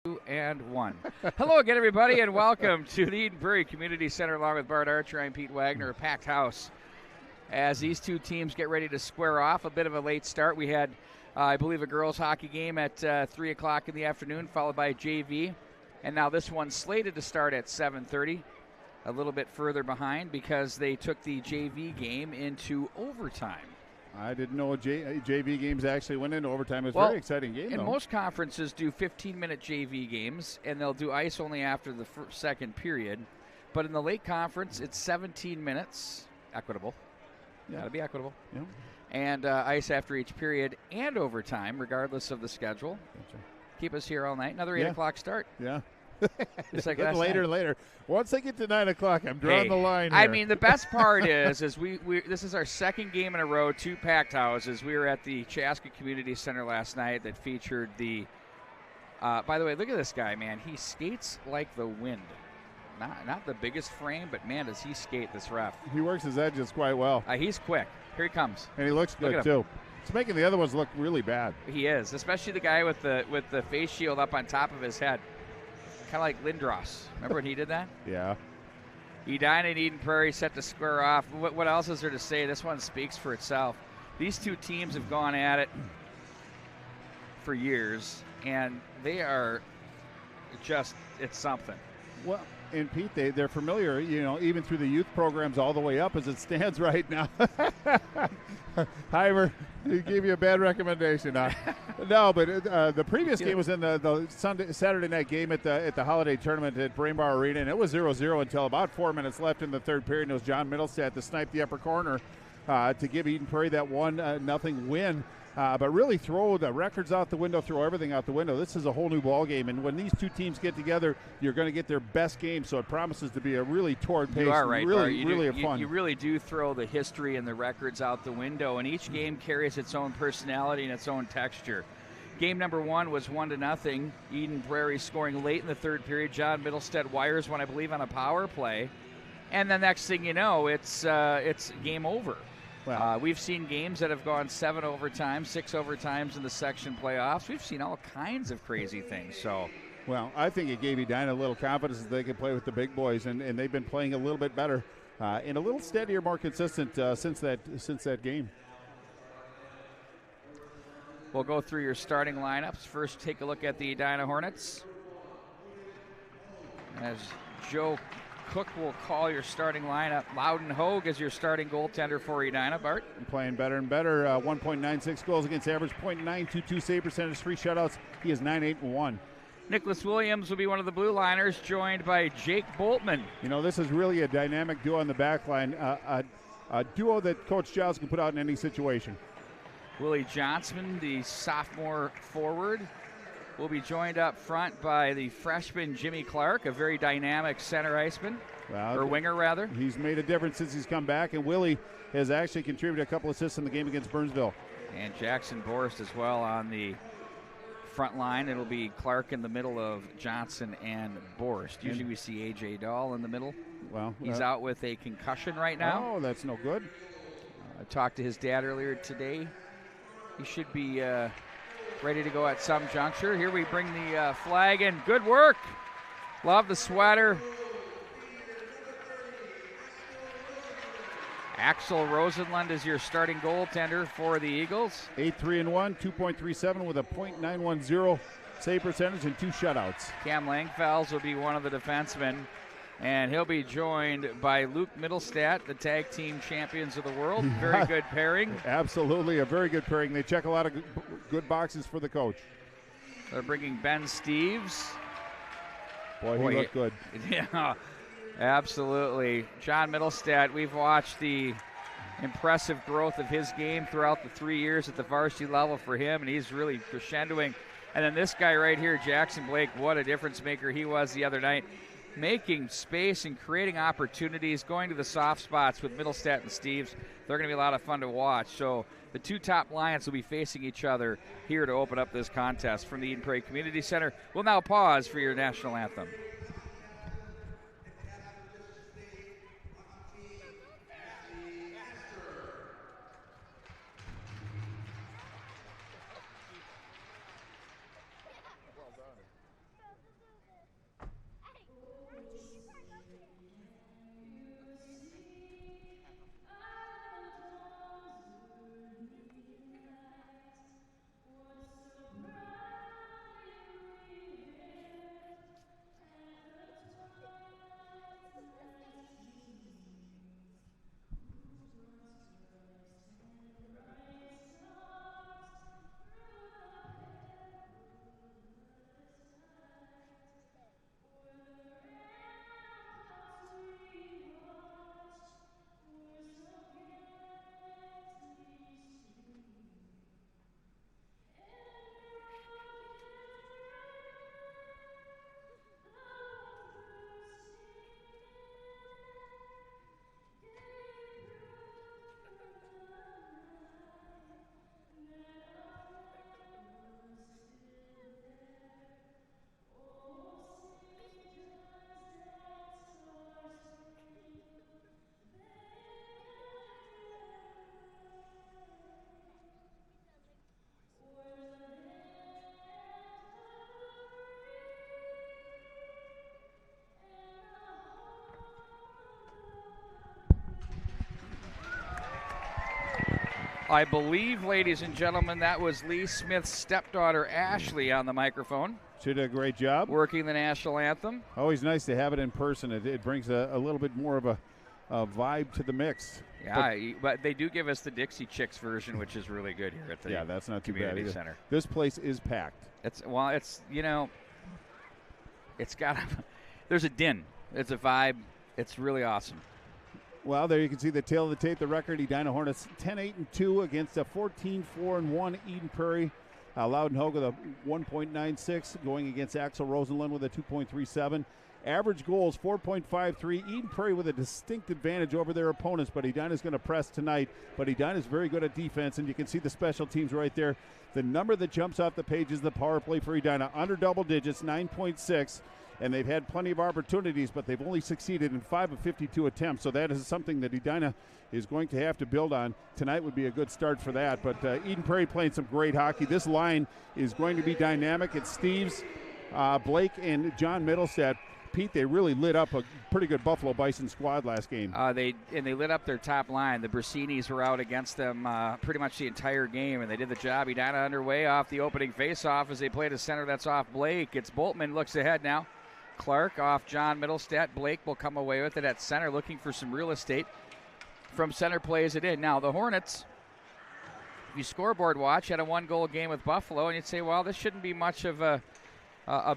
2 and 1. Hello again, everybody, and welcome to the Eden Prairie Community Center along with Bart Archer. I'm Pete Wagner, a packed house. As these two teams get ready to square off, a bit of a late start. We had, I believe, a girls' hockey game at 3 o'clock in the afternoon, followed by JV. And now this one's slated to start at 7:30, a little bit further behind because they took the JV game into overtime. I didn't know JV games actually went into overtime. It was a very exciting game, and most conferences do 15-minute JV games, and they'll do ice only after the second period. But in the late conference, it's 17 minutes, equitable. Yeah. Got to be equitable. Yeah. And ice after each period and overtime, regardless of the schedule. Gotcha. Keep us here all night. Another 8 o'clock start. Yeah. It's like later and later. Once I get to 9 o'clock, I'm drawing the line here. I mean, the best part is we this is our second game in a row, 2 packed houses. We were at the Chaska Community Center last night that featured the by the way, look at this guy, man. He skates like the wind. Not the biggest frame, but, man, does he skate, this ref. He works his edges quite well. He's quick. Here he comes. And he looks good, too. It's making the other ones look really bad. He is, especially the guy with the face shield up on top of his head. Kind of like Lindros. Remember when he did that? Yeah. Edina and Eden Prairie set to square off. What else is there to say? This one speaks for itself. These two teams have gone at it for years, and they are just, it's something. Well, and Pete, they're familiar, even through the youth programs all the way up as it stands right now. Hymer, he gave you a bad recommendation. No, but the previous game was in the Saturday night game at the holiday tournament at Brainbar Arena, and it was 0-0 until about 4 minutes left in the third period. And it was John Middlestat to snipe the upper corner to give Eden Prairie that 1-0 win. But really throw the records out the window, throw everything out the window. This is a whole new ball game, and when these two teams get together, you're going to get their best game. So it promises to be a really torrid pace. You are right, really fun. You really do throw the history and the records out the window, and each game carries its own personality and its own texture. Game number 1 was 1-0. Eden Prairie scoring late in the third period. John Middlestat wires one, I believe, on a power play, and the next thing you know, it's game over. Wow. We've seen games that have gone 7 overtimes, 6 overtimes in the section playoffs. We've seen all kinds of crazy things. So, well, I think it gave Edina a little confidence that they can play with the big boys, and they've been playing a little bit better and a little steadier, more consistent since that game. We'll go through your starting lineups. First, take a look at the Edina Hornets. As Joe Cook will call your starting lineup. Loudon Hogue is your starting goaltender for Edina. Bart? Playing better and better. 1.96 goals against average, .922 save percentage, 3 shutouts. He is 9-8-1. Nicholas Williams will be one of the blue liners, joined by Jake Boltman. This is really a dynamic duo on the back line. A duo that Coach Giles can put out in any situation. Willie Johnson, the sophomore forward, will be joined up front by the freshman Jimmy Clark, a very dynamic center iceman, or winger rather. He's made a difference since he's come back, and Willie has actually contributed a couple assists in the game against Burnsville. And Jackson Borst as well on the front line. It'll be Clark in the middle of Johnson and Borst. Usually we see A.J. Dahl in the middle. Well, he's out with a concussion right now. Oh, that's no good. I talked to his dad earlier today. He should be ready to go at some juncture. Here we bring the flag in. Good work. Love the sweater. Axel Rosenlund is your starting goaltender for the Eagles. 8-3-1, 2.37 with a .910 save percentage and 2 shutouts. Cam Langfels will be one of the defensemen, and he'll be joined by Luke Middlestat, the tag team champions of the world. Very good pairing. Absolutely, a very good pairing. They check a lot of good boxes for the coach. They're bringing Ben Steves. Boy, he looked good. Yeah, absolutely. John Middlestat, we've watched the impressive growth of his game throughout the 3 years at the varsity level for him, and he's really crescendoing. And then this guy right here, Jackson Blake, what a difference maker he was the other night. Making space and creating opportunities, going to the soft spots with Middlestat and Steves. They're going to be a lot of fun to watch. So the two top lines will be facing each other here to open up this contest from the Eden Prairie Community Center. We'll now pause for your national anthem. I believe, ladies and gentlemen, that was Lee Smith's stepdaughter, Ashley, on the microphone. She did a great job. Working the national anthem. Always nice to have it in person. It brings a little bit more of a vibe to the mix. Yeah, but they do give us the Dixie Chicks version, which is really good here at the that's not too community bad center. This place is packed. It's got there's a din. It's a vibe. It's really awesome. Well, there you can see the tail of the tape, the record. Edina Hornets 10-8-2 against a 14-4-1 Eden Prairie. Loudon Hogue with a 1.96 going against Axel Rosenlund with a 2.37. Average goals 4.53. Eden Prairie with a distinct advantage over their opponents, but Edina's going to press tonight. But Edina's very good at defense, and you can see the special teams right there. The number that jumps off the page is the power play for Edina. Under double digits, 9.6. And they've had plenty of opportunities, but they've only succeeded in 5 of 52 attempts. So that is something that Edina is going to have to build on. Tonight would be a good start for that. But Eden Prairie playing some great hockey. This line is going to be dynamic. It's Steves, Blake, and John Middlestead. Pete, they really lit up a pretty good Buffalo Bison squad last game. They lit up their top line. The Brasinis were out against them pretty much the entire game, and they did the job. Edina underway off the opening faceoff as they played a center that's off Blake. It's Boltman looks ahead now. Clark off John Middlestead. Blake will come away with it at center, looking for some real estate. From center plays it in. Now the Hornets, if you scoreboard watch, had a one-goal game with Buffalo, and you'd say, well, this shouldn't be much of a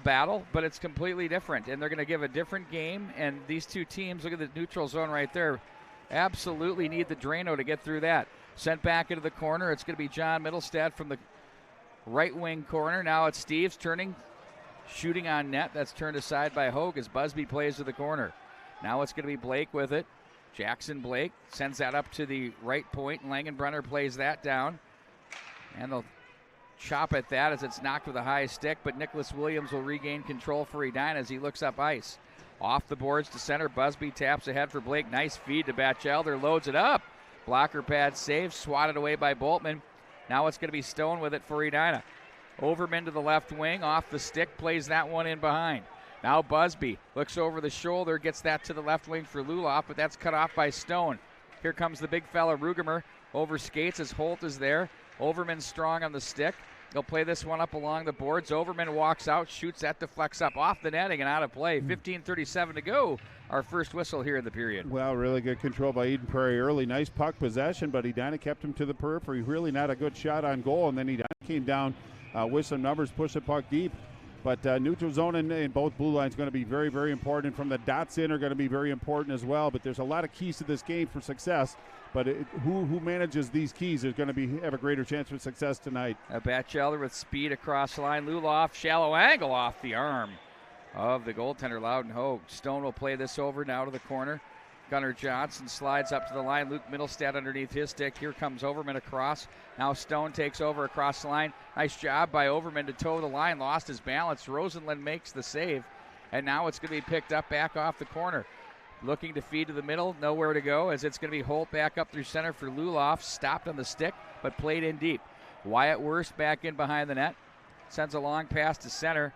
battle, but it's completely different, and they're going to give a different game. And these two teams, look at the neutral zone right there, absolutely need the Drano to get through that. Sent back into the corner. It's going to be John Middlestead from the right wing corner. Now it's Steves turning. Shooting on net, that's turned aside by Hogue as Busby plays to the corner. Now it's going to be Blake with it. Jackson Blake sends that up to the right point, and Langenbrunner plays that down. And they'll chop at that as it's knocked with a high stick, but Nicholas Williams will regain control for Edina as he looks up ice. Off the boards to center, Busby taps ahead for Blake. Nice feed to Batchelder, loads it up. Blocker pad save, swatted away by Boltman. Now it's going to be Stone with it for Edina. Overman to the left wing, off the stick, plays that one in behind. Now Busby looks over the shoulder, gets that to the left wing for Luloff, but that's cut off by Stone. Here comes the big fella Rugemer, over skates as Holt is there. Overman strong on the stick. They'll play this one up along the boards. Overman walks out, shoots, that deflects up off the netting and out of play. 15:37 to go. Our first whistle here in the period. Well, really good control by Eden Prairie early. Nice puck possession, but Edina kept him to the periphery. Really not a good shot on goal, and then Edina came down with some numbers, push the puck deep. But neutral zone in both blue lines going to be very, very important. From the dots in are going to be very important as well. But there's a lot of keys to this game for success. But who manages these keys is going to have a greater chance for success tonight. Batchelder with speed across the line. Luloff, shallow angle off the arm of the goaltender, Loudon Hogue. Stone will play this over now to the corner. Gunnar Johnson slides up to the line. Luke Middlestead underneath his stick. Here comes Overman across. Now Stone takes over across the line. Nice job by Overman to toe the line. Lost his balance. Rosenlund makes the save. And now it's going to be picked up back off the corner. Looking to feed to the middle. Nowhere to go as it's going to be Holt back up through center for Luloff. Stopped on the stick, but played in deep. Wyatt Wurst back in behind the net. Sends a long pass to center.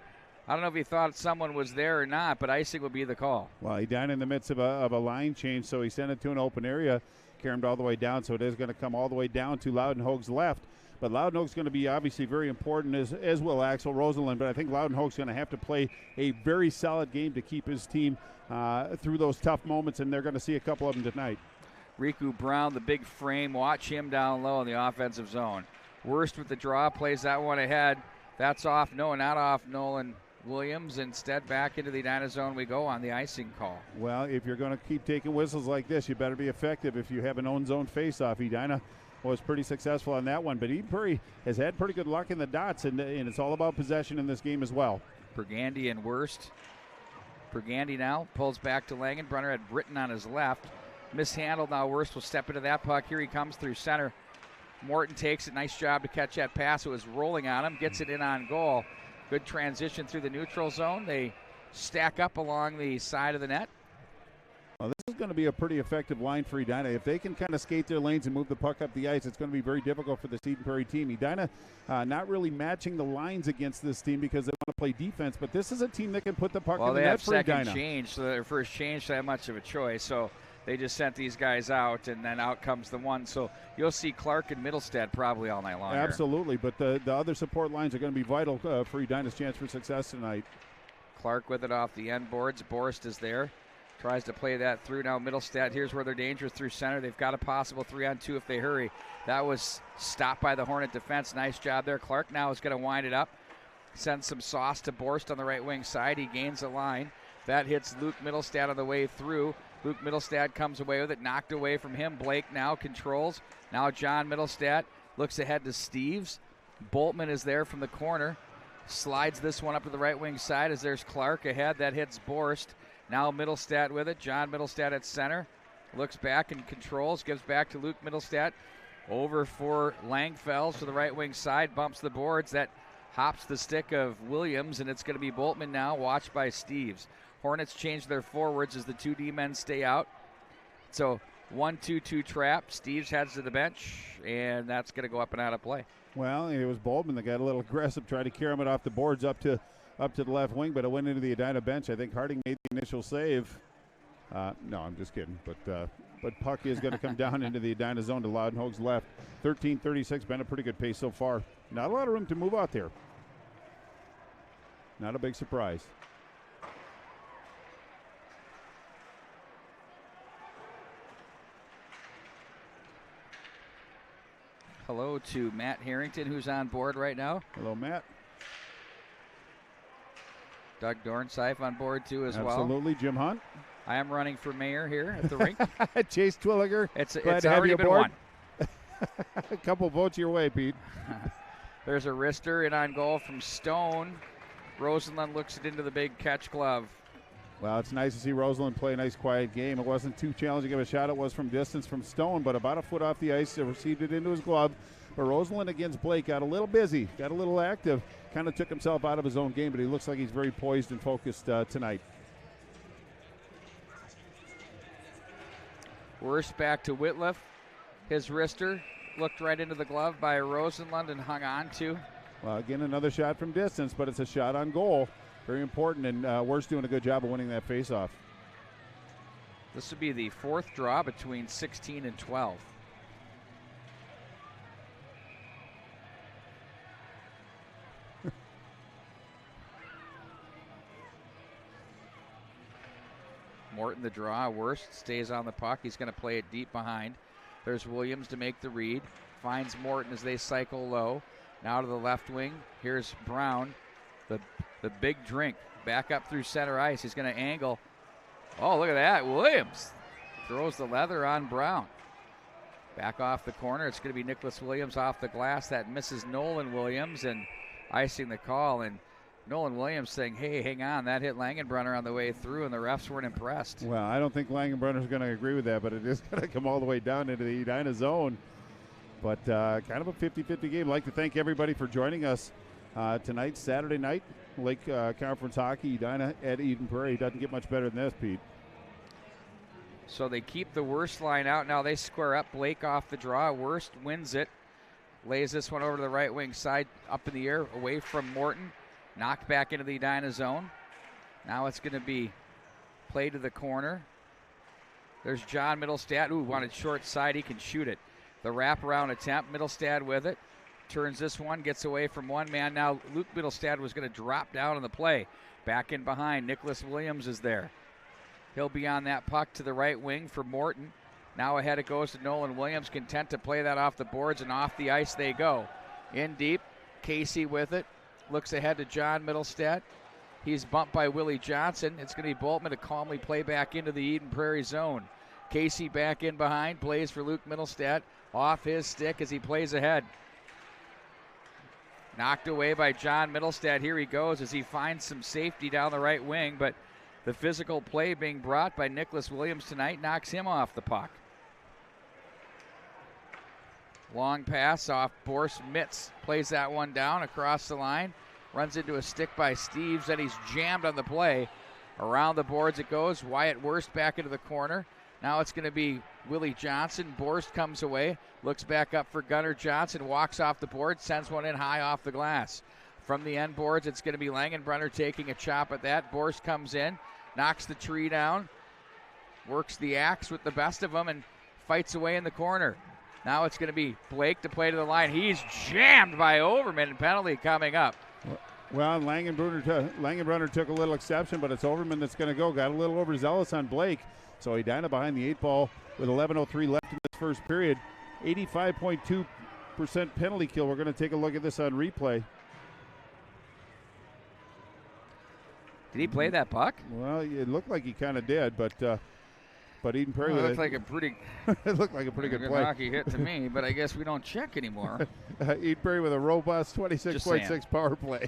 I don't know if he thought someone was there or not, but icing would be the call. Well, Edina in the midst of a line change, so he sent it to an open area, caromed all the way down, so it is going to come all the way down to Loudenhoeg's left. But Loudenhoeg's going to be obviously very important, as will Axel Rosenlund. But I think Loudenhoeg's going to have to play a very solid game to keep his team through those tough moments, and they're going to see a couple of them tonight. Riku Brown, the big frame, watch him down low in the offensive zone. Worst with the draw, plays that one ahead. That's off, no, not off Nolan Williams. Instead, back into the Edina zone we go on the icing call. Well, if you're going to keep taking whistles like this, you better be effective if you have an own zone face-off. Edina was pretty successful on that one, but Eden Prairie has had pretty good luck in the dots, and it's all about possession in this game as well. Burgandy and Worst. Burgandy now pulls back to Langenbrunner, had Britton on his left. Mishandled now. Worst will step into that puck. Here he comes through center. Morton takes it. Nice job to catch that pass. It was rolling on him. Gets it in on goal. Good transition through the neutral zone. They stack up along the side of the net. Well, this is going to be a pretty effective line for Edina. If they can kind of skate their lanes and move the puck up the ice, it's going to be very difficult for the Eden Prairie team. Edina not really matching the lines against this team because they want to play defense, but this is a team that can put the puck in the net for Edina. Well, they have second change, so their first change to have much of a choice. So they just sent these guys out, and then out comes the one. So you'll see Clark and Middlestad probably all night long. Absolutely, but the other support lines are going to be vital for Edina's chance for success tonight. Clark with it off the end boards. Borst is there. Tries to play that through now. Middlestad, here's where they're dangerous through center. They've got a possible 3-on-2 if they hurry. That was stopped by the Hornet defense. Nice job there. Clark now is going to wind it up. Sends some sauce to Borst on the right wing side. He gains a line. That hits Luke Middlestad on the way through. Luke Middlestad comes away with it. Knocked away from him. Blake now controls. Now John Middlestad looks ahead to Steves. Boltman is there from the corner. Slides this one up to the right wing side as there's Clark ahead. That hits Borst. Now Middlestad with it. John Middlestad at center. Looks back and controls. Gives back to Luke Middlestad. Over for Langfells to the right wing side. Bumps the boards. That hops the stick of Williams, and it's going to be Boltman now, watched by Steves. Hornets change their forwards as the 2D men stay out. So 1-2-2 trap. Steves heads to the bench, and that's going to go up and out of play. Well, it was Boltman that got a little aggressive, tried to carry him off the boards up to the left wing, but it went into the Edina bench. I think Harding made the initial save. No, I'm just kidding. But puck is going to come down into the Edina zone to Loudenhoeg's left. 13:36, been a pretty good pace so far. Not a lot of room to move out there. Not a big surprise. Hello to Matt Harrington, who's on board right now. Hello, Matt. Doug Dornsife on board too as well. Absolutely, Jim Hunt. I am running for mayor here at the rink. Chase Twilliger. It's already been won. A couple votes your way, Pete. There's a wrister in on goal from Stone. Rosenlund looks it into the big catch glove. Well, it's nice to see Rosenlund play a nice, quiet game. It wasn't too challenging of a shot. It was from distance from Stone, but about a foot off the ice. It received it into his glove. But Rosenlund against Blake got a little busy, got a little active, kind of took himself out of his own game, but he looks like he's very poised and focused tonight. Worst back to Whitliff. His wrister looked right into the glove by Rosenlund and hung on to. Well, again, another shot from distance, but it's a shot on goal. Very important, and Worst doing a good job of winning that faceoff. This would be the fourth draw between 16 and 12. Morton the draw. Worst stays on the puck. He's going to play it deep behind. There's Williams to make the read. Finds Morton as they cycle low. Now to the left wing. Here's Brown. The big drink. Back up through center ice. He's going to angle. Oh, look at that. Williams throws the leather on Brown. Back off the corner. It's going to be Nicholas Williams off the glass. That misses Nolan Williams and icing the call. And Nolan Williams saying, hey, hang on. That hit Langenbrunner on the way through, and the refs weren't impressed. Well, I don't think Langenbrunner's going to agree with that, but it is going to come all the way down into the Edina zone. But kind of a 50-50 game. I'd like to thank everybody for joining us tonight, Saturday night. Lake Conference Hockey, Edina at Eden Prairie. Doesn't get much better than this, Pete. So they keep the Worst line out. Now they square up. Blake off the draw. Worst wins it. Lays this one over to the right wing side, up in the air, away from Morton. Knocked back into the Edina zone. Now it's going to be play to the corner. There's John Middlestad. Ooh, wanted short side. He can shoot it. The wraparound attempt. Middlestad with it. Turns this one. Gets away from one man. Now Luke Middlestad was going to drop down on the play. Back in behind. Nicholas Williams is there. He'll be on that puck to the right wing for Morton. Now ahead it goes to Nolan Williams. Content to play that off the boards, and off the ice they go. In deep. Casey with it. Looks ahead to John Middlestad. He's bumped by Willie Johnson. It's going to be Boltman to calmly play back into the Eden Prairie zone. Casey back in behind, plays for Luke Middlestad. Off his stick as he plays ahead. Knocked away by John Middlestad. Here he goes as he finds some safety down the right wing, but the physical play being brought by Nicholas Williams tonight knocks him off the puck. Long pass off Boris Mitz. Plays that one down across the line. Runs into a stick by Steves, and he's jammed on the play. Around the boards it goes. Wyatt Wurst back into the corner. Now it's going to be Willie Johnson. Borst comes away. Looks back up for Gunnar Johnson. Walks off the board. Sends one in high off the glass. From the end boards, it's going to be Langenbrunner taking a chop at that. Borst comes in. Knocks the tree down. Works the axe with the best of them and fights away in the corner. Now it's going to be Blake to play to the line. He's jammed by Overman, and penalty coming up. Well, Langenbrunner took a little exception, but it's Overman that's going to go. Got a little overzealous on Blake. So Edina behind the 8 ball with 11:03 left in this first period. 85.2% penalty kill. We're going to take a look at this on replay. Did he play that puck? Well, it looked like he kind of did, but Eden Prairie it looked like a pretty it looked like a pretty good play. Hockey hit to me, but I guess we don't check anymore. Eden Prairie with a robust 26.6 power play.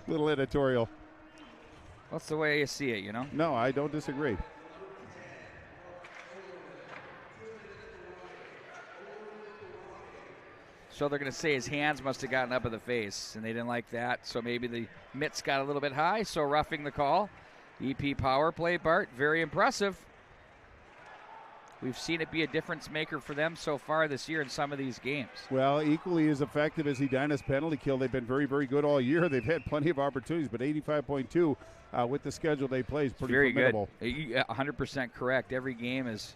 Little editorial. That's the way you see it, you know? No, I don't disagree. So they're going to say his hands must have gotten up in the face, and they didn't like that. So maybe the mitts got a little bit high, so roughing the call. EP power play, Bart, very impressive. We've seen it be a difference maker for them so far this year in some of these games. Well, equally as effective as Edina's penalty kill. They've been very, very good all year. They've had plenty of opportunities, but 85.2 with the schedule they play is pretty very formidable. Good. 100% correct. Every game is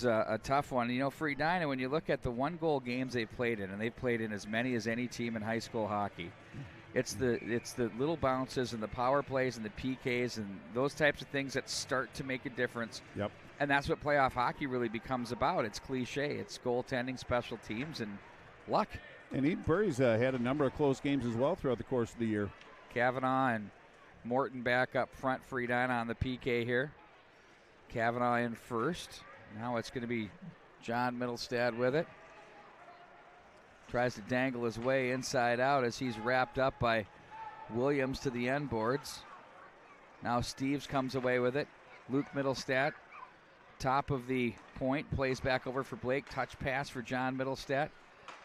a tough one. You know, for Edina, when you look at the one-goal games they've played in, and they've played in as many as any team in high school hockey, it's the little bounces and the power plays and the PKs and those types of things that start to make a difference. Yep. And that's what playoff hockey really becomes about. It's cliche. It's goaltending, special teams, and luck. And Eden Prairie's had a number of close games as well throughout the course of the year. Kavanaugh and Morton back up front for Edina on the PK here. Kavanaugh in first. Now it's going to be John Middlestad with it. Tries to dangle his way inside out as he's wrapped up by Williams to the end boards. Now Steves comes away with it. Luke Middlestad, top of the point, plays back over for Blake. Touch pass for John Middlestad.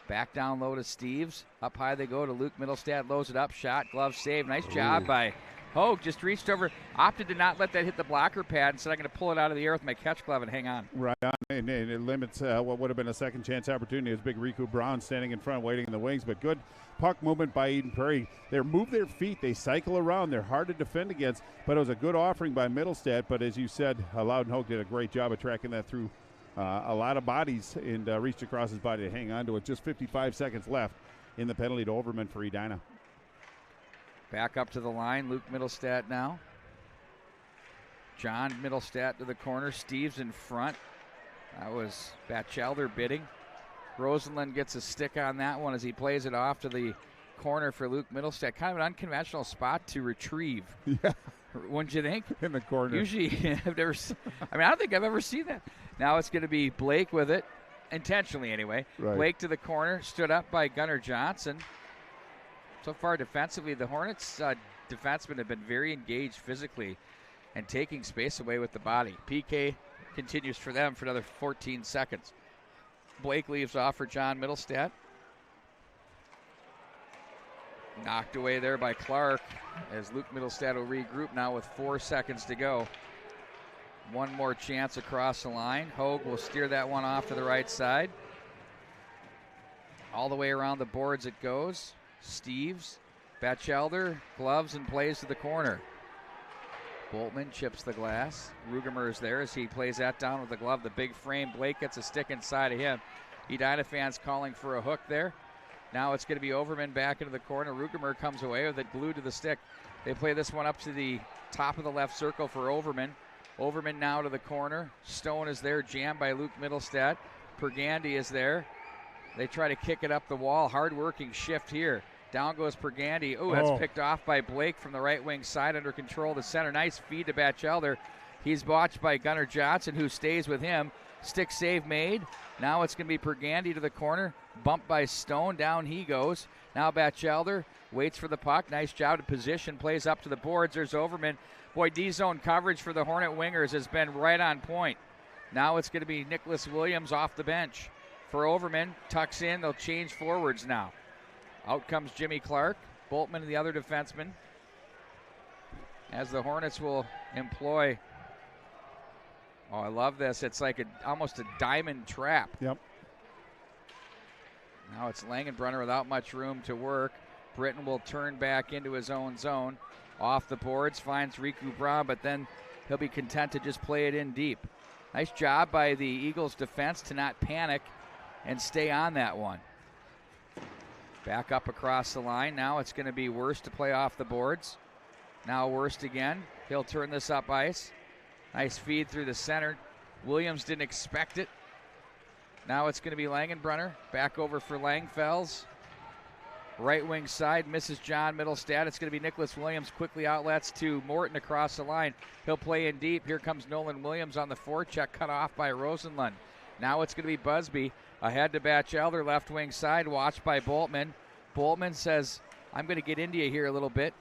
Back down low to Steves. Up high they go to Luke Middlestad. Loads it up. Shot. Glove save. Nice job by Hogue. Just reached over. Opted to not let that hit the blocker pad. Instead, I'm going to pull it out of the air with my catch glove and hang on. Right on. And it limits what would have been a second chance opportunity. As big Riku Brown standing in front, waiting in the wings. But good puck movement by Eden Prairie. They move their feet. They cycle around. They're hard to defend against. But it was a good offering by Middlestad. But as you said, Loudon Hogue did a great job of tracking that through a lot of bodies and reached across his body to hang on to it. Just 55 seconds left in the penalty to Overman for Edina. Back up to the line, Luke Middlestad now. John Middlestad to the corner, Steves in front. That was Batchelder bidding. Rosenlund gets a stick on that one as he plays it off to the corner for Luke Middlestad. Kind of an unconventional spot to retrieve. Yeah. Wouldn't you think? In the corner. Usually, I don't think I've ever seen that. Now it's going to be Blake with it, intentionally anyway. Right. Blake to the corner, stood up by Gunnar Johnson. So far defensively, the Hornets defensemen have been very engaged physically and taking space away with the body. PK continues for them for another 14 seconds. Blake leaves off for John Middlestad. Knocked away there by Clark as Luke Middlestad will regroup now with 4 seconds to go. One more chance across the line. Hogue will steer that one off to the right side. All the way around the boards it goes. Steves Batchelder gloves and plays to the corner. Boltman chips the glass. Rugemer is there as he plays that down with the glove. The big frame. Blake gets a stick inside of him. Edina fans calling for a hook there. Now it's going to be Overman back into the corner. Rugemer comes away with it glued to the stick. They play this one up to the top of the left circle for Overman. Overman now to the corner. Stone is there, jammed by Luke Middlestad. Pergandy is there. They try to kick it up the wall. Hard-working shift here. Down goes Pergandy. Oh, that's picked off by Blake from the right wing side under control of the center. Nice feed to Batchelder. He's watched by Gunnar Johnson, who stays with him. Stick save made. Now it's going to be Pergandy to the corner. Bumped by Stone. Down he goes. Now Batchelder waits for the puck. Nice job to position. Plays up to the boards. There's Overman. Boy, D-zone coverage for the Hornet wingers has been right on point. Now it's going to be Nicholas Williams off the bench. For Overman, tucks in. They'll change forwards now. Out comes Jimmy Clark. Boltman and the other defenseman. As the Hornets will employ. Oh, I love this. It's like almost a diamond trap. Yep. Now it's Langenbrunner without much room to work. Britton will turn back into his own zone. Off the boards, finds Riku Braun, but then he'll be content to just play it in deep. Nice job by the Eagles defense to not panic and stay on that one. Back up across the line. Now it's going to be Worst to play off the boards. Now Worst again. He'll turn this up ice. Nice feed through the center. Williams didn't expect it. Now it's going to be Langenbrunner. Back over for Langfells. Right wing side misses John Middlestad. It's going to be Nicholas Williams. Quickly outlets to Morton across the line. He'll play in deep. Here comes Nolan Williams on the forecheck, cut off by Rosenlund. Now it's going to be Busby. Ahead to Batchelder, left wing side, watched by Boltman. Boltman says, I'm going to get into you here a little bit.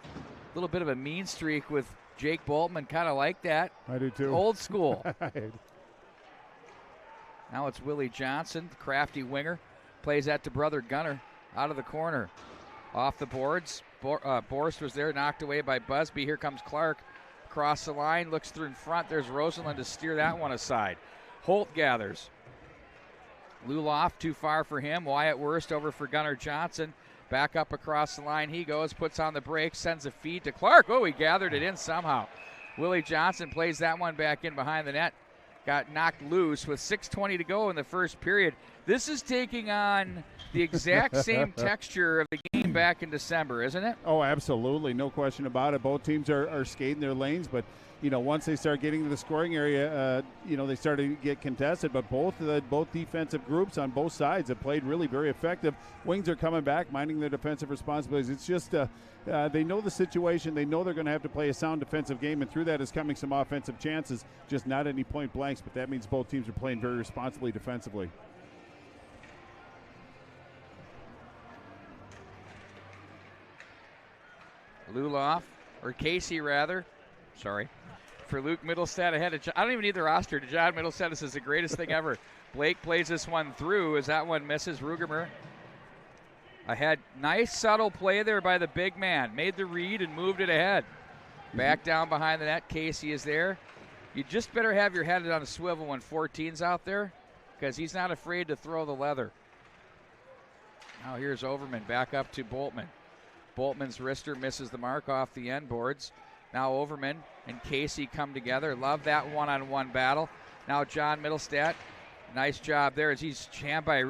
A little bit of a mean streak with Jake Boltman, kind of like that. I do too. Old school. Now it's Willie Johnson, the crafty winger. Plays that to brother Gunner, out of the corner. Off the boards, Borst was there, knocked away by Busby. Here comes Clark, across the line, looks through in front. There's Rosenlund to steer that one aside. Holt gathers. Luloff too far for him. Wyatt Worst over for Gunnar Johnson. Back up across the line he goes, puts on the brakes, sends a feed to Clark. Oh, he gathered it in somehow. Willie Johnson plays that one back in behind the net. Got knocked loose with 6:20 to go in the first period. This is taking on the exact same texture of the game back in December, isn't it? Oh, absolutely. No question about it. Both teams are skating their lanes, but once they start getting to the scoring area, they start to get contested. But both defensive groups on both sides have played really very effective. Wings are coming back, minding their defensive responsibilities. It's just they know the situation. They know they're going to have to play a sound defensive game, and through that is coming some offensive chances. Just not any point blanks, but that means both teams are playing very responsibly defensively. Luloff, or Casey rather, for Luke Middlestad ahead of I don't even need the roster. To John Middlestad, this is the greatest thing ever. Blake plays this one through as that one misses. Rugemer ahead. Nice subtle play there by the big man. Made the read and moved it ahead. Back down behind the net. Casey is there. You just better have your head on a swivel when 14's out there, because he's not afraid to throw the leather. Now here's Overman back up to Boltman. Boltman's wrister misses the mark off the end boards. Now Overman and Casey come together. Love that one-on-one battle. Now John Middlestad, nice job there as he's jammed by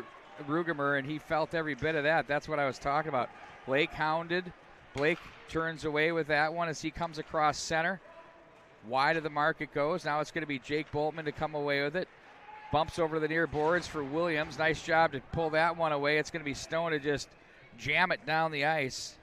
Rugemer, and he felt every bit of that. That's what I was talking about. Blake hounded. Blake turns away with that one as he comes across center. Wide of the mark it goes. Now it's going to be Jake Boltman to come away with it. Bumps over the near boards for Williams. Nice job to pull that one away. It's going to be Stone to just jam it down the ice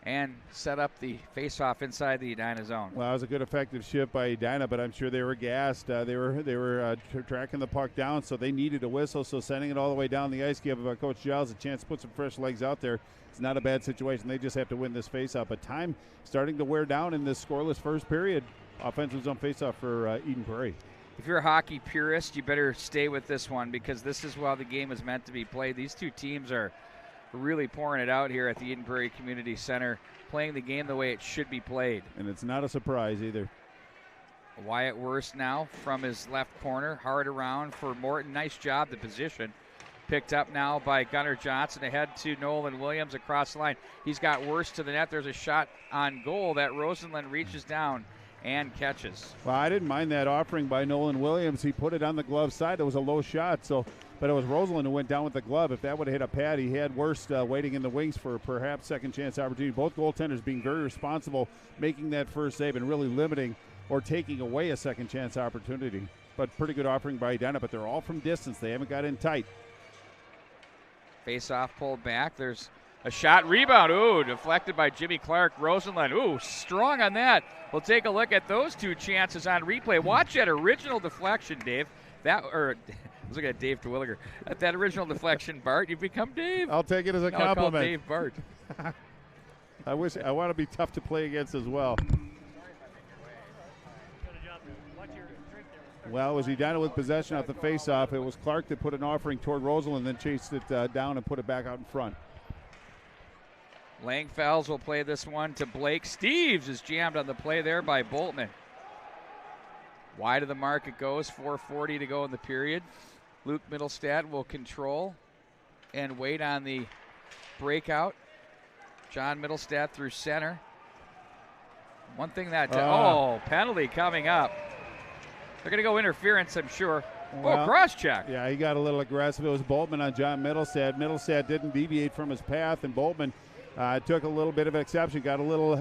and set up the face-off inside the Edina zone. Well, it was a good effective shift by Edina, but I'm sure they were gassed. They were tracking the puck down, so they needed a whistle. So sending it all the way down the ice gave Coach Giles a chance to put some fresh legs out there. It's not a bad situation. They just have to win this face-off. But time starting to wear down in this scoreless first period. Offensive zone face-off for Eden Prairie. If you're a hockey purist, you better stay with this one, because this is how the game is meant to be played. These two teams are really pouring it out here at the Eden Prairie Community Center, playing the game the way it should be played. And it's not a surprise either. Wyatt Worst now from his left corner, hard around for Morton. Nice job, the position. Picked up now by Gunnar Johnson ahead to Nolan Williams across the line. He's got worse to the net. There's a shot on goal that Rosenlund reaches down and catches. Well, I didn't mind that offering by Nolan Williams. He put it on the glove side. It was a low shot, but it was Rosenlund who went down with the glove. If that would have hit a pad, he had Worst waiting in the wings for perhaps second chance opportunity. Both goaltenders being very responsible, making that first save and really limiting or taking away a second chance opportunity. But pretty good offering by Edina, but they're all from distance. They haven't got in tight. Face-off pulled back. There's a shot, rebound. Ooh, deflected by Jimmy Clark. Rosenlund, ooh, strong on that. We'll take a look at those two chances on replay. Watch that original deflection, Dave. I was looking at Dave Terwilliger. At that original deflection, Bart, you've become Dave. I'll take it as a compliment. Call Dave Bart. I want to be tough to play against as well. Well, it was Edina with possession off the face-off. It was Clark that put an offering toward Rosenlund, then chased it down and put it back out in front. Langfels will play this one to Blake. Steves is jammed on the play there by Boltman. Wide of the mark it goes, 4:40 to go in the period. Luke Middlestad will control and wait on the breakout. John Middlestad through center. One thing that, penalty coming up. They're going to go interference, I'm sure. Well, cross-check. Yeah, he got a little aggressive. It was Boltman on John Middlestad. Middlestad didn't deviate from his path, and Boltman took a little bit of exception, got a little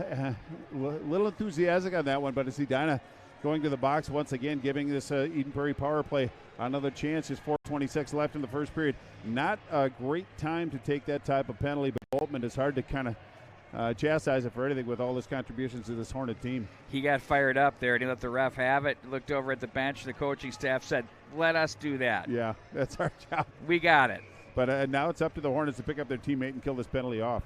enthusiastic on that one, but it's Edina going to the box once again, giving this Eden Prairie power play another chance. There's 4:26 left in the first period. Not a great time to take that type of penalty, but Boltman is hard to kind of chastise it for anything with all his contributions to this Hornet team. He got fired up there, and he let the ref have it. Looked over at the bench, and the coaching staff said, let us do that. Yeah, that's our job. We got it. But now it's up to the Hornets to pick up their teammate and kill this penalty off.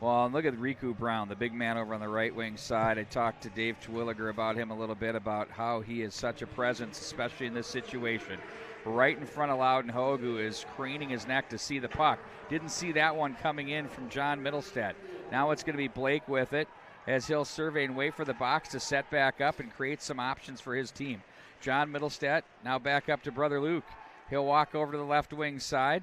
Well, and look at Riku Brown, the big man over on the right wing side. I talked to Dave Terwilliger about him a little bit, about how he is such a presence, especially in this situation. Right in front of Loudon Hogu is craning his neck to see the puck. Didn't see that one coming in from John Middlestad. Now it's going to be Blake with it as he'll survey and wait for the box to set back up and create some options for his team. John Middlestad now back up to brother Luke. He'll walk over to the left wing side.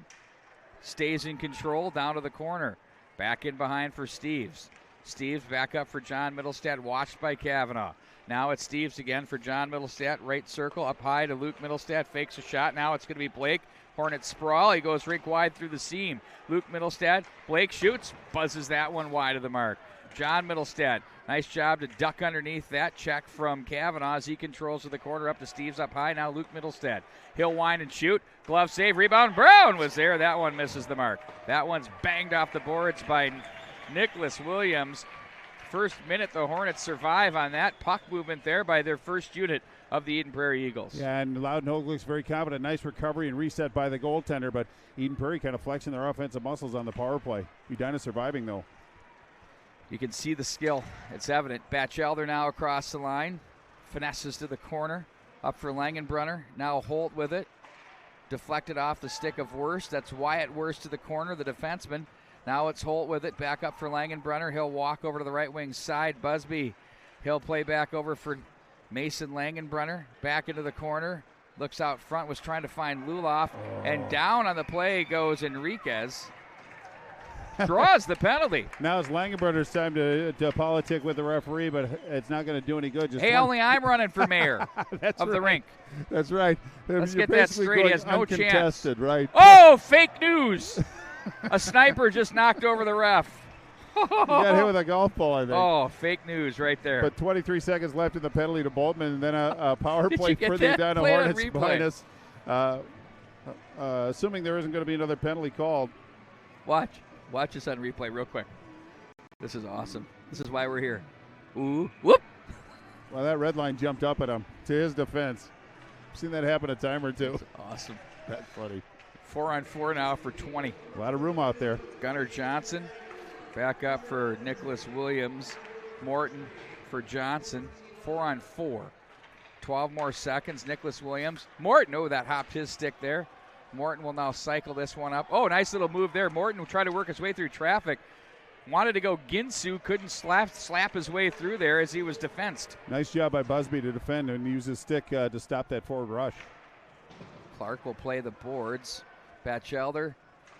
Stays in control down to the corner. Back in behind for Steves. Steves back up for John Middlestad, watched by Kavanaugh. Now it's Steves again for John Middlestad. Right circle up high to Luke Middlestad. Fakes a shot. Now it's going to be Blake. Hornet sprawl. He goes rink wide through the seam. Luke Middlestad. Blake shoots. Buzzes that one wide of the mark. John Middlestad. Nice job to duck underneath that check from Kavanaugh as he controls to the corner up to Steves up high. Now Luke Middlestad. He'll wind and shoot. Glove save. Rebound. Brown was there. That one misses the mark. That one's banged off the boards by Nicholas Williams. First minute the Hornets survive on that puck movement there by their first unit of the Eden Prairie Eagles. Yeah, and Loudon Hogue looks very confident. Nice recovery and reset by the goaltender, but Eden Prairie kind of flexing their offensive muscles on the power play. Edina surviving, though. You can see the skill. It's evident. Batchelder now across the line. Finesses to the corner. Up for Langenbrunner. Now Holt with it. Deflected off the stick of Worst. That's Wyatt Worst to the corner, the defenseman. Now it's Holt with it. Back up for Langenbrunner. He'll walk over to the right wing side. Busby. He'll play back over for Mason Langenbrunner. Back into the corner. Looks out front. Was trying to find Luloff. And down on the play goes Enriquez. Draws the penalty. Now it's Langenbrunner's time to politic with the referee, but it's not going to do any good. Hey, only I'm running for mayor of the rink. That's right. Let's get that straight. He has no chance. Right? Oh, fake news. A sniper just knocked over the ref. He got hit with a golf ball, I think. Oh, fake news right there. But 23 seconds left in the penalty to Boltman, and then a power play for the Edina Hornets behind us. Assuming there isn't going to be another penalty called. Watch this on replay real quick. This is awesome. This is why we're here. Ooh, whoop. Well, that red line jumped up at him. To his defense. I've seen that happen a time or two. That's awesome. That's funny. 4-on-4 now for 20. A lot of room out there. Gunnar Johnson back up for Nicholas Williams. Morton for Johnson. 4-on-4. 12 more seconds. Nicholas Williams. Morton, oh, that hopped his stick there. Morton will now cycle this one up. Oh, nice little move there. Morton will try to work his way through traffic. Wanted to go Ginsu, couldn't slap his way through there as he was defensed. Nice job by Busby to defend and use his stick to stop that forward rush. Clark will play the boards. Batchelder.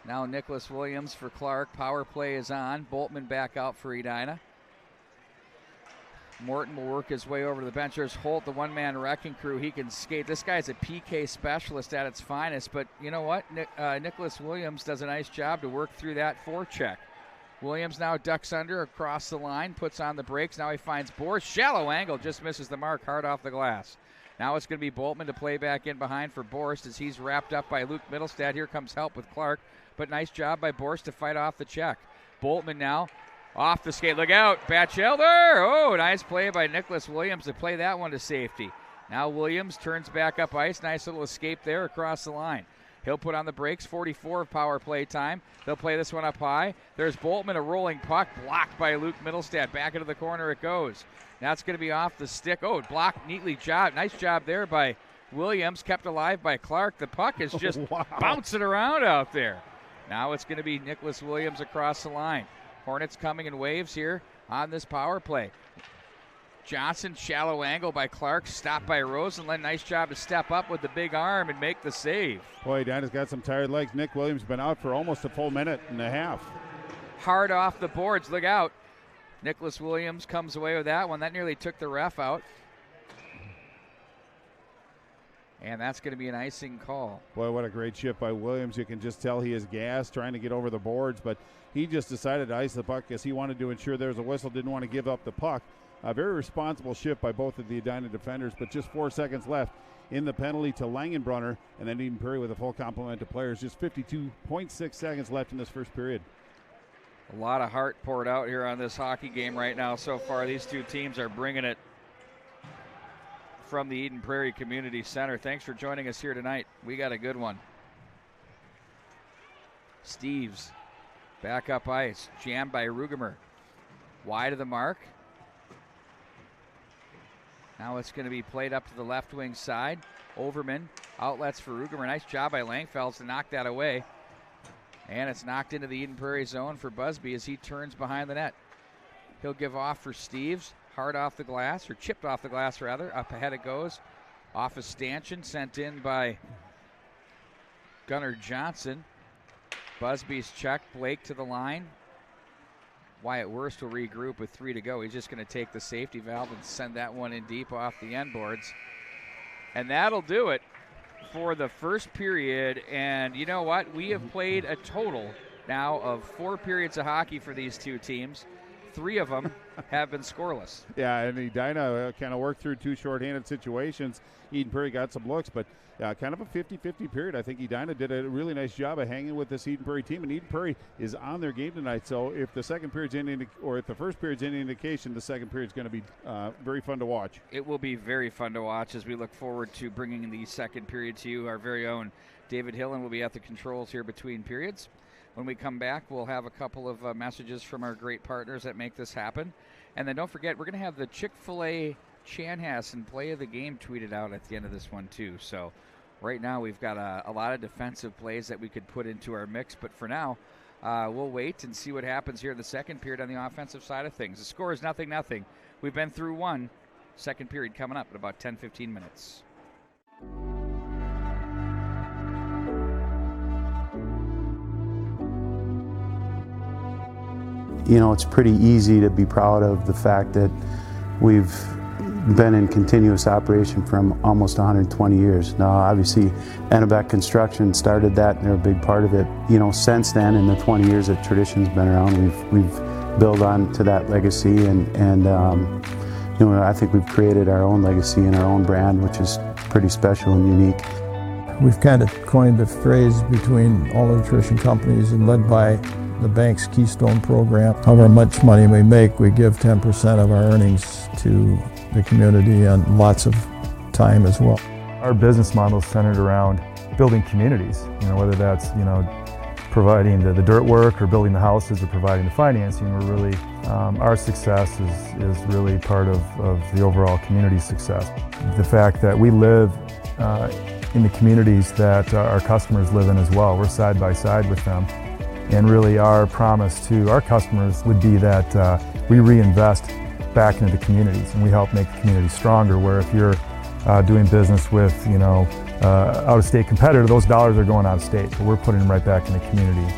Now Nicholas Williams for Clark. Power play is on. Boltman back out for Edina. Morton will work his way over to the bench. There's Holt, the one-man wrecking crew. He can skate. This guy's a PK specialist at its finest, but you know what? Nicholas Williams does a nice job to work through that forecheck. Williams now ducks under across the line, puts on the brakes. Now he finds Borst. Shallow angle, just misses the mark, hard off the glass. Now it's going to be Boltman to play back in behind for Borst as he's wrapped up by Luke Middlestad. Here comes help with Clark, but nice job by Borst to fight off the check. Boltman now off the skate. Look out, Batchelder. Oh, nice play by Nicholas Williams to play that one to safety. Now Williams turns back up ice. Nice little escape there across the line. He'll put on the brakes. 44 of power play time. They'll play this one up high. There's Boltman, a rolling puck, blocked by Luke Middlestad. Back into the corner it goes. That's going to be off the stick. Oh, blocked neatly. Nice job there by Williams. Kept alive by Clark. The puck is just bouncing around out there. Now it's going to be Nicholas Williams across the line. Hornets coming in waves here on this power play. Johnson, shallow angle by Clark, stopped by Rosenlund. Nice job to step up with the big arm and make the save. Boy, Edina's got some tired legs. Nick Williams been out for almost a full minute and a half. Hard off the boards. Look out. Nicholas Williams comes away with that one. That nearly took the ref out. And that's going to be an icing call. Boy, what a great shift by Williams. You can just tell he is gassed, trying to get over the boards, but he just decided to ice the puck because he wanted to ensure there was a whistle, didn't want to give up the puck. A very responsible shift by both of the Edina defenders, but just 4 seconds left in the penalty to Langenbrunner, and then Eden Prairie with a full complement of players. Just 52.6 seconds left in this first period. A lot of heart poured out here on this hockey game right now so far. These two teams are bringing it from the Eden Prairie Community Center. Thanks for joining us here tonight. We got a good one. Steves back up ice, jammed by Rugemer. Wide of the mark. Now it's going to be played up to the left wing side. Overman, outlets for Rugemer. Nice job by Langfels to knock that away. And it's knocked into the Eden Prairie zone for Busby as he turns behind the net. He'll give off for Steves. Hard off the glass, or chipped off the glass rather. Up ahead it goes. Off a stanchion, sent in by Gunnar Johnson. Busby's check. Blake to the line. Wyatt Wurst will regroup with 3 to go. He's just going to take the safety valve and send that one in deep off the end boards. And that'll do it for the first period. And you know what? We have played a total now of 4 periods of hockey for these two teams. 3 of them have been scoreless. Yeah, and Edina kind of worked through 2 shorthanded situations. Eden Prairie got some looks, but kind of a 50-50 period. I think Edina did a really nice job of hanging with this Eden Prairie team, and Eden Prairie is on their game tonight. So if the second period's any, or if the first period's any indication, the second period's going to be very fun to watch. It will be very fun to watch as we look forward to bringing the second period to you. Our very own David Hillen will be at the controls here between periods. When we come back, we'll have a couple of messages from our great partners that make this happen. And then don't forget, we're going to have the Chick-fil-A Chanhassen play of the game tweeted out at the end of this one, too. So right now we've got a lot of defensive plays that we could put into our mix. But for now, we'll wait and see what happens here in the second period on the offensive side of things. The score is 0-0. We've been through one. Second period coming up in about 10-15 minutes. You know, it's pretty easy to be proud of the fact that we've been in continuous operation from almost 120 years. Now, obviously, Ennebeck Construction started that, and they're a big part of it. You know, since then, in the 20 years that Tradition's been around, we've built on to that legacy, and you know, I think we've created our own legacy and our own brand, which is pretty special and unique. We've kind of coined the phrase between all the nutrition companies and led by the bank's Keystone program. However much money we make, we give 10% of our earnings to the community and lots of time as well. Our business model is centered around building communities, you know, whether that's, you know, providing the dirt work or building the houses or providing the financing. We're really, our success is really part of the overall community success. The fact that we live in the communities that our customers live in as well. We're side by side with them. And really our promise to our customers would be that we reinvest back into the communities and we help make the community stronger, where if you're doing business with, out-of-state competitor, those dollars are going out of state, but we're putting them right back in the community.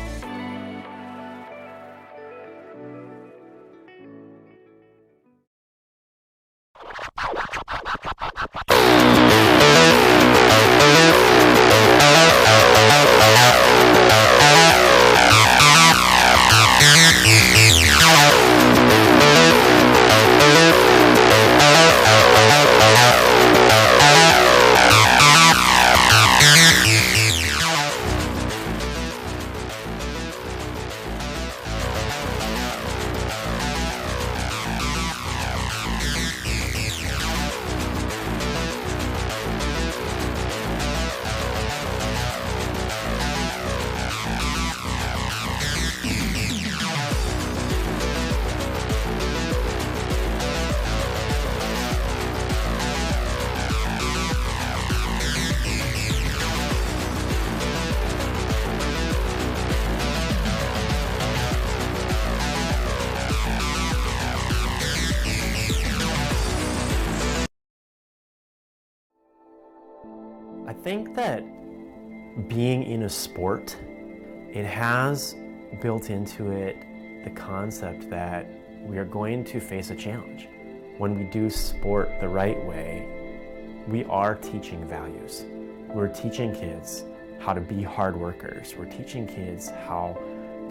I think that being in a sport, it has built into it the concept that we are going to face a challenge. When we do sport the right way, we are teaching values. We're teaching kids how to be hard workers. We're teaching kids how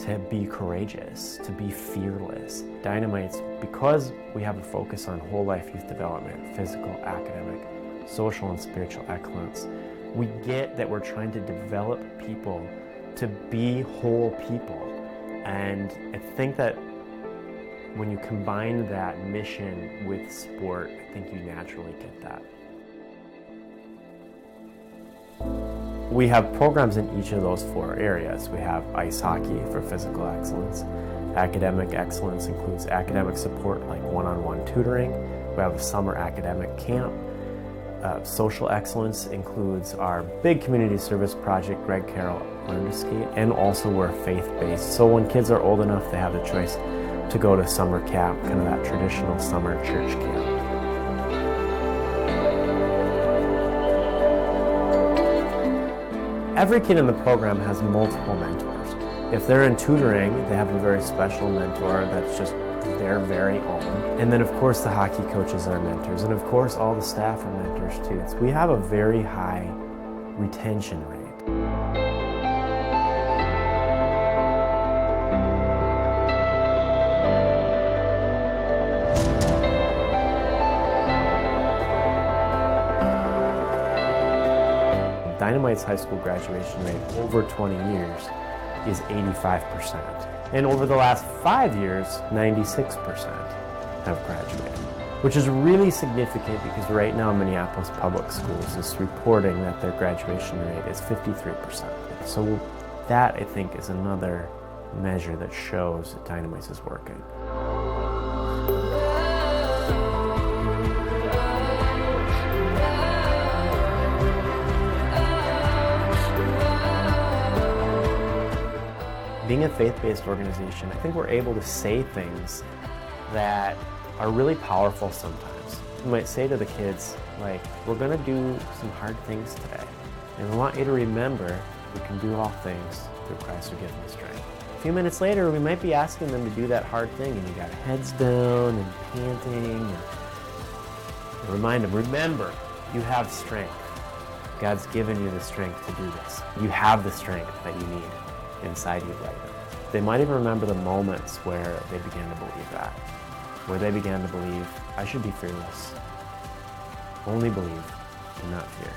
to be courageous, to be fearless. Dynamites, because we have a focus on whole life youth development, physical, academic, social and spiritual excellence, we get that we're trying to develop people to be whole people. And I think that when you combine that mission with sport, I think you naturally get that. We have programs in each of those four areas. We have ice hockey for physical excellence. Academic excellence includes academic support like one-on-one tutoring. We have a summer academic camp. Social excellence includes our big community service project, Greg Carroll Learn to Skate, and also we're faith-based. So when kids are old enough, they have the choice to go to summer camp, kind of that traditional summer church camp. Every kid in the program has multiple mentors. If they're in tutoring, they have a very special mentor that's just their very own. And then of course the hockey coaches are mentors, and of course all the staff are mentors too. So we have a very high retention rate. Dynamite's high school graduation rate over 20 years is 85%. And over the last 5 years, 96% have graduated, which is really significant because right now Minneapolis Public Schools is reporting that their graduation rate is 53%. So that, I think, is another measure that shows that Dynamites is working. Being a faith-based organization, I think we're able to say things that are really powerful sometimes. We might say to the kids, like, we're gonna do some hard things today. And we want you to remember we can do all things through Christ who gives us strength. A few minutes later, we might be asking them to do that hard thing and you got heads down and panting. And remind them, remember, you have strength. God's given you the strength to do this. You have the strength that you need inside you right now. They might even remember the moments where they began to believe that, where they began to believe, I should be fearless. Only believe and not fear.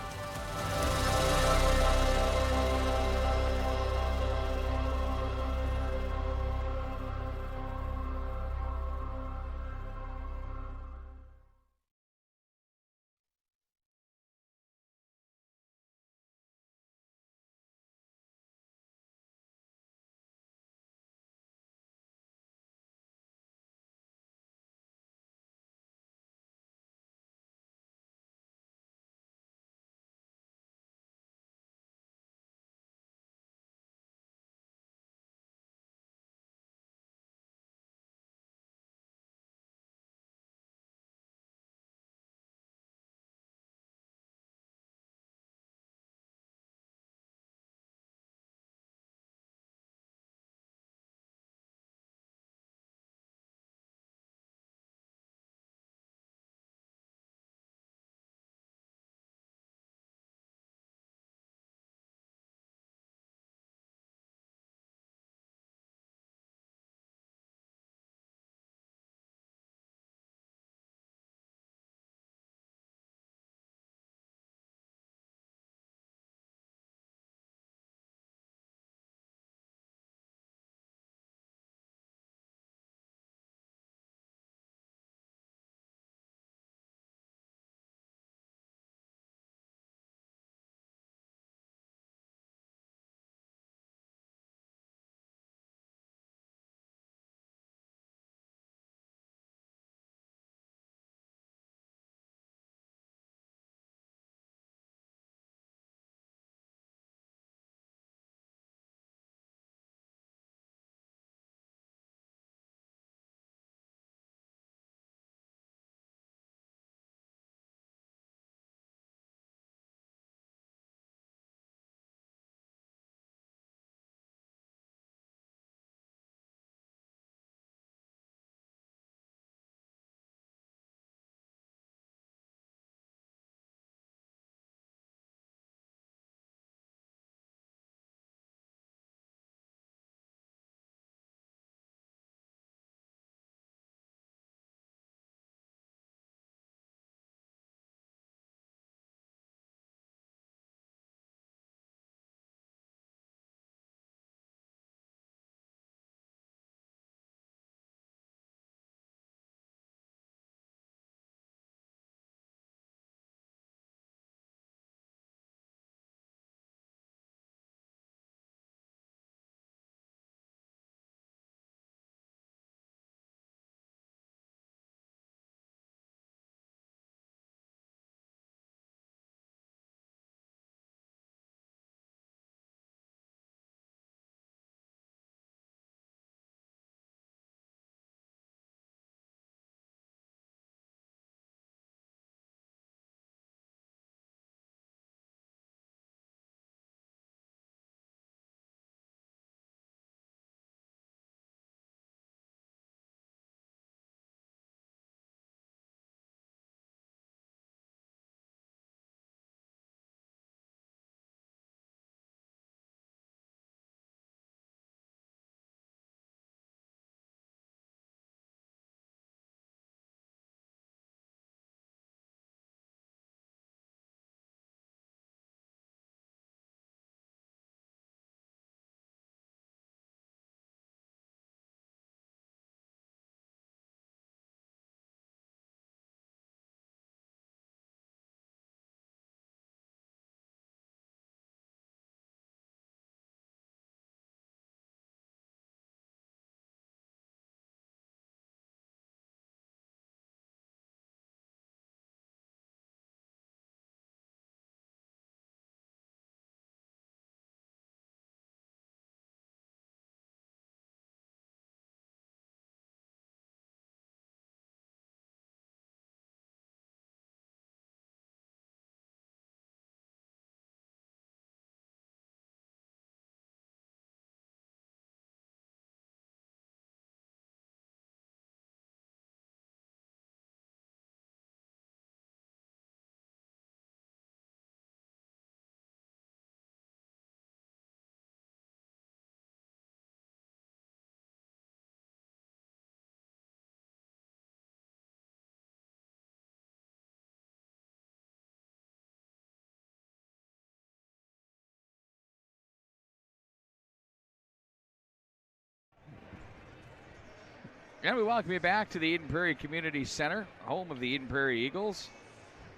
And we welcome you back to the Eden Prairie Community Center, home of the Eden Prairie Eagles.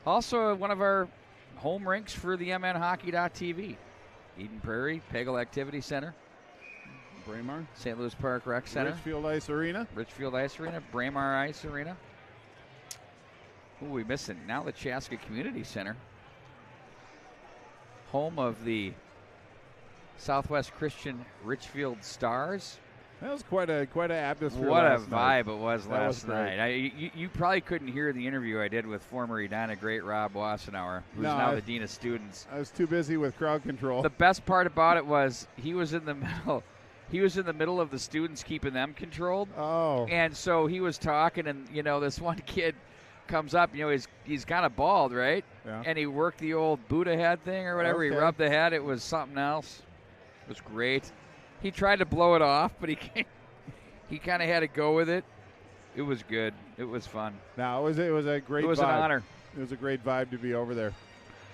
Also one of our home rinks for the MNHockey.tv. Eden Prairie, Pagel Activity Center. Braemar. St. Louis Park Rec Center. Richfield Ice Arena. Richfield Ice Arena. Braemar Ice Arena. Who are we missing? Now the Chaska Community Center. Home of the Southwest Christian Richfield Stars. That was quite an atmosphere. What a last night. vibe it was last night. You probably couldn't hear the interview I did with former Edina great Rob Wassenauer, who's now the Dean of Students. I was too busy with crowd control. The best part about it was he was in the middle. He was in the middle of the students keeping them controlled. Oh. And so he was talking, and this one kid comes up. He's kind of bald, right? Yeah. And he worked the old Buddha head thing or whatever. Okay. He rubbed the head. It was something else. It was great. He tried to blow it off, but he kind of had to go with it. It was good. It was fun. No, it was a great vibe. It was an honor. It was a great vibe to be over there.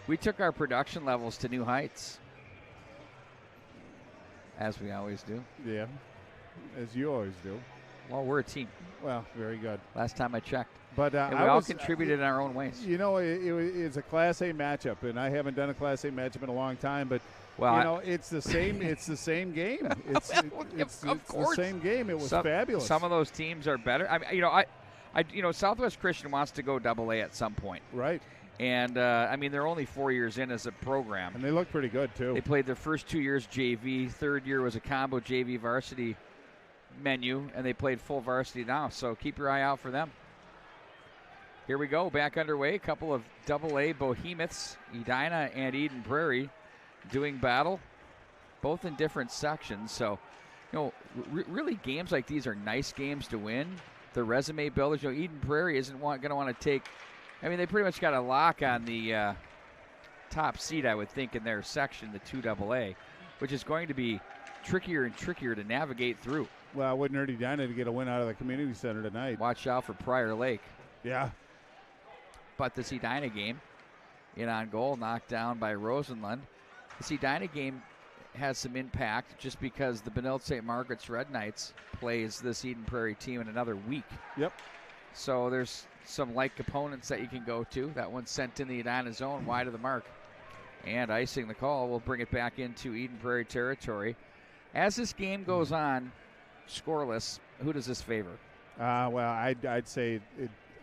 We took our production levels to new heights, as we always do. Yeah, as you always do. Well, we're a team. Well, very good. Last time I checked. But and we all contributed in our own ways. It's a Class A matchup, and I haven't done a Class A matchup in a long time, but it's the same. It's the same game. It's the same game. It was fabulous. Some of those teams are better. Southwest Christian wants to go Double-A at some point, right? And they're only 4 years in as a program, and they look pretty good too. They played their first 2 years JV. Third year was a combo JV varsity menu, and they played full varsity now. So keep your eye out for them. Here we go, back underway. A couple of Double-A behemoths, Edina and Eden Prairie, doing battle, both in different sections. So, really games like these are nice games to win. The resume builders, Eden Prairie isn't going to want to take, they pretty much got a lock on the top seed, I would think, in their section, the 2 Double-A, which is going to be trickier and trickier to navigate through. Well, I wouldn't hurt Edina to get a win out of the community center tonight. Watch out for Prairie Lake. Yeah. But this Edina game, in on goal, knocked down by Rosenlund. This Edina game has some impact just because the Benilde St. Margaret's Red Knights plays this Eden Prairie team in another week. Yep. So there's some like opponents that you can go to. That one's sent in the Edina zone, wide of the mark. And icing the call will bring it back into Eden Prairie territory. As this game goes on, scoreless, who does this favor? I'd say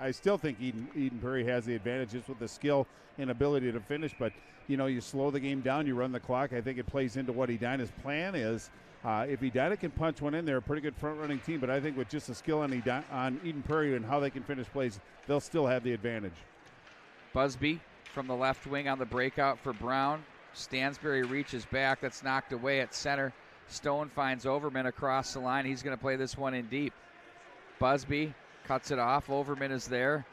I still think Eden Prairie has the advantage just with the skill and ability to finish. But, you slow the game down, you run the clock. I think it plays into what Edina's plan is. If Edina can punch one in, they're a pretty good front-running team. But I think with just the skill on Eden Prairie and how they can finish plays, they'll still have the advantage. Busby from the left wing on the breakout for Brown. Stansberry reaches back. That's knocked away at center. Stone finds Overman across the line. He's going to play this one in deep. Busby cuts it off. Overman is there.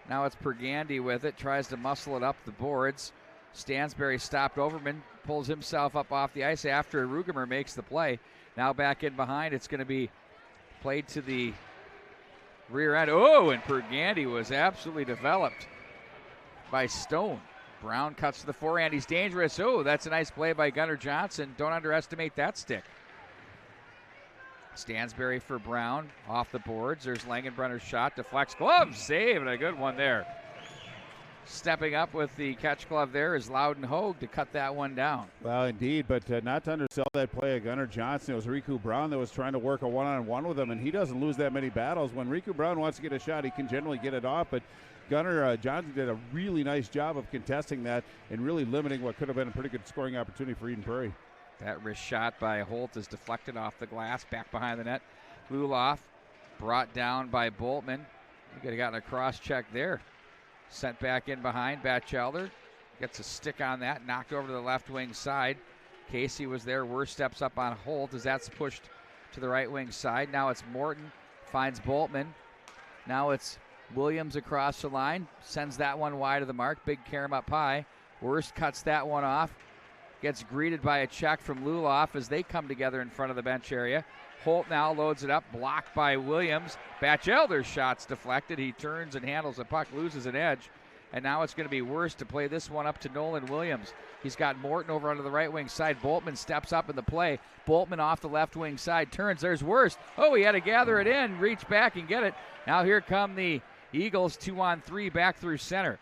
Now it's Pergandy with it. Tries to muscle it up the boards. Stansberry stopped Overman. Pulls himself up off the ice after Rugemer makes the play. Now back in behind. It's going to be played to the rear end. Oh, and Pergandy was absolutely developed by Stone. Brown cuts to the forehand. He's dangerous. Oh, that's a nice play by Gunnar Johnson. Don't underestimate that stick. Stansberry for Brown. Off the boards. There's Langenbrunner's shot. Deflects. Glove save, and a good one there. Stepping up with the catch glove there is Loudon Hogue to cut that one down. Well, indeed, but not to undersell that play of Gunnar Johnson. It was Riku Brown that was trying to work a one-on-one with him, and he doesn't lose that many battles. When Riku Brown wants to get a shot, he can generally get it off, but Gunnar Johnson did a really nice job of contesting that and really limiting what could have been a pretty good scoring opportunity for Eden Prairie. That wrist shot by Holt is deflected off the glass, back behind the net. Luloff brought down by Boltman. He could have gotten a cross check there. Sent back in behind. Batchelder gets a stick on that, knocked over to the left wing side. Casey was there. Worst steps up on Holt as that's pushed to the right wing side. Now it's Morton, finds Boltman. Now it's Williams across the line, sends that one wide of the mark. Big carom up high. Worst cuts that one off. Gets greeted by a check from Luloff as they come together in front of the bench area. Holt now loads it up, blocked by Williams. Batchelder's shot's deflected. He turns and handles the puck, loses an edge. And now it's going to be Worst to play this one up to Nolan Williams. He's got Morton over onto the right wing side. Boltman steps up in the play. Boltman off the left wing side, turns. There's Worst. Oh, he had to gather it in, reach back and get it. Now here come the Eagles, 2-on-3 back through center.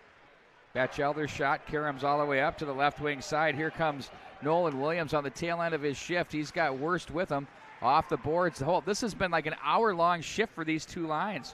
Batchelder's shot. Karam's all the way up to the left wing side. Here comes Nolan Williams on the tail end of his shift. He's got Worst with him off the boards. This has been like an hour-long shift for these two lines.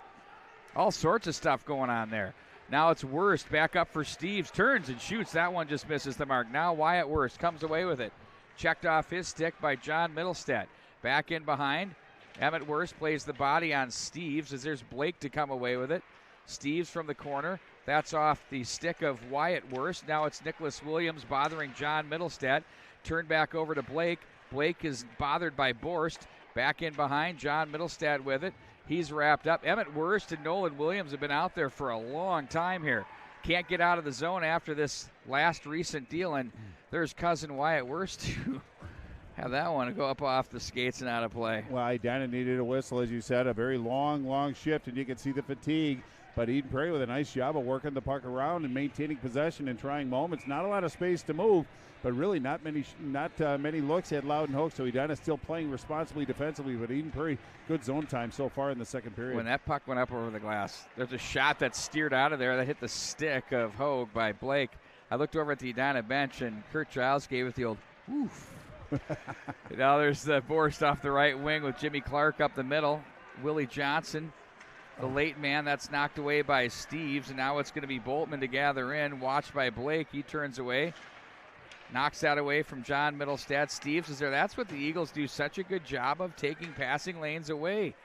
All sorts of stuff going on there. Now it's Worst back up for Steves. Turns and shoots. That one just misses the mark. Now Wyatt Worst comes away with it. Checked off his stick by John Middlestead. Back in behind. Emmett Worst plays the body on Steves as there's Blake to come away with it. Steves from the corner. That's off the stick of Wyatt Worst. Now it's Nicholas Williams bothering John Middlestead. Turned back over to Blake. Blake is bothered by Borst. Back in behind. John Middlestead with it. He's wrapped up. Emmett Worst and Nolan Williams have been out there for a long time here. Can't get out of the zone after this last recent deal, and there's cousin Wyatt Worst to have that one go up off the skates and out of play. Well, Edina needed a whistle, as you said, a very long shift, and you can see the fatigue. But Eden Prairie with a nice job of working the puck around and maintaining possession in trying moments. Not a lot of space to move, but really not many looks at Loudon Hook. So Edina still playing responsibly defensively, but Eden Prairie, good zone time so far in the second period. When that puck went up over the glass, there's a shot that steered out of there that hit the stick of Hogue by Blake. I looked over at the Edina bench, and Kurt Giles gave it the old oof. Now there's the Borst off the right wing with Jimmy Clark up the middle. Willie Johnson, the late man, that's knocked away by Steves, and now it's going to be Boltman to gather in, watched by Blake. He turns away, knocks that away from John Middlestead. Steves is there. That's what the Eagles do such a good job of, taking passing lanes away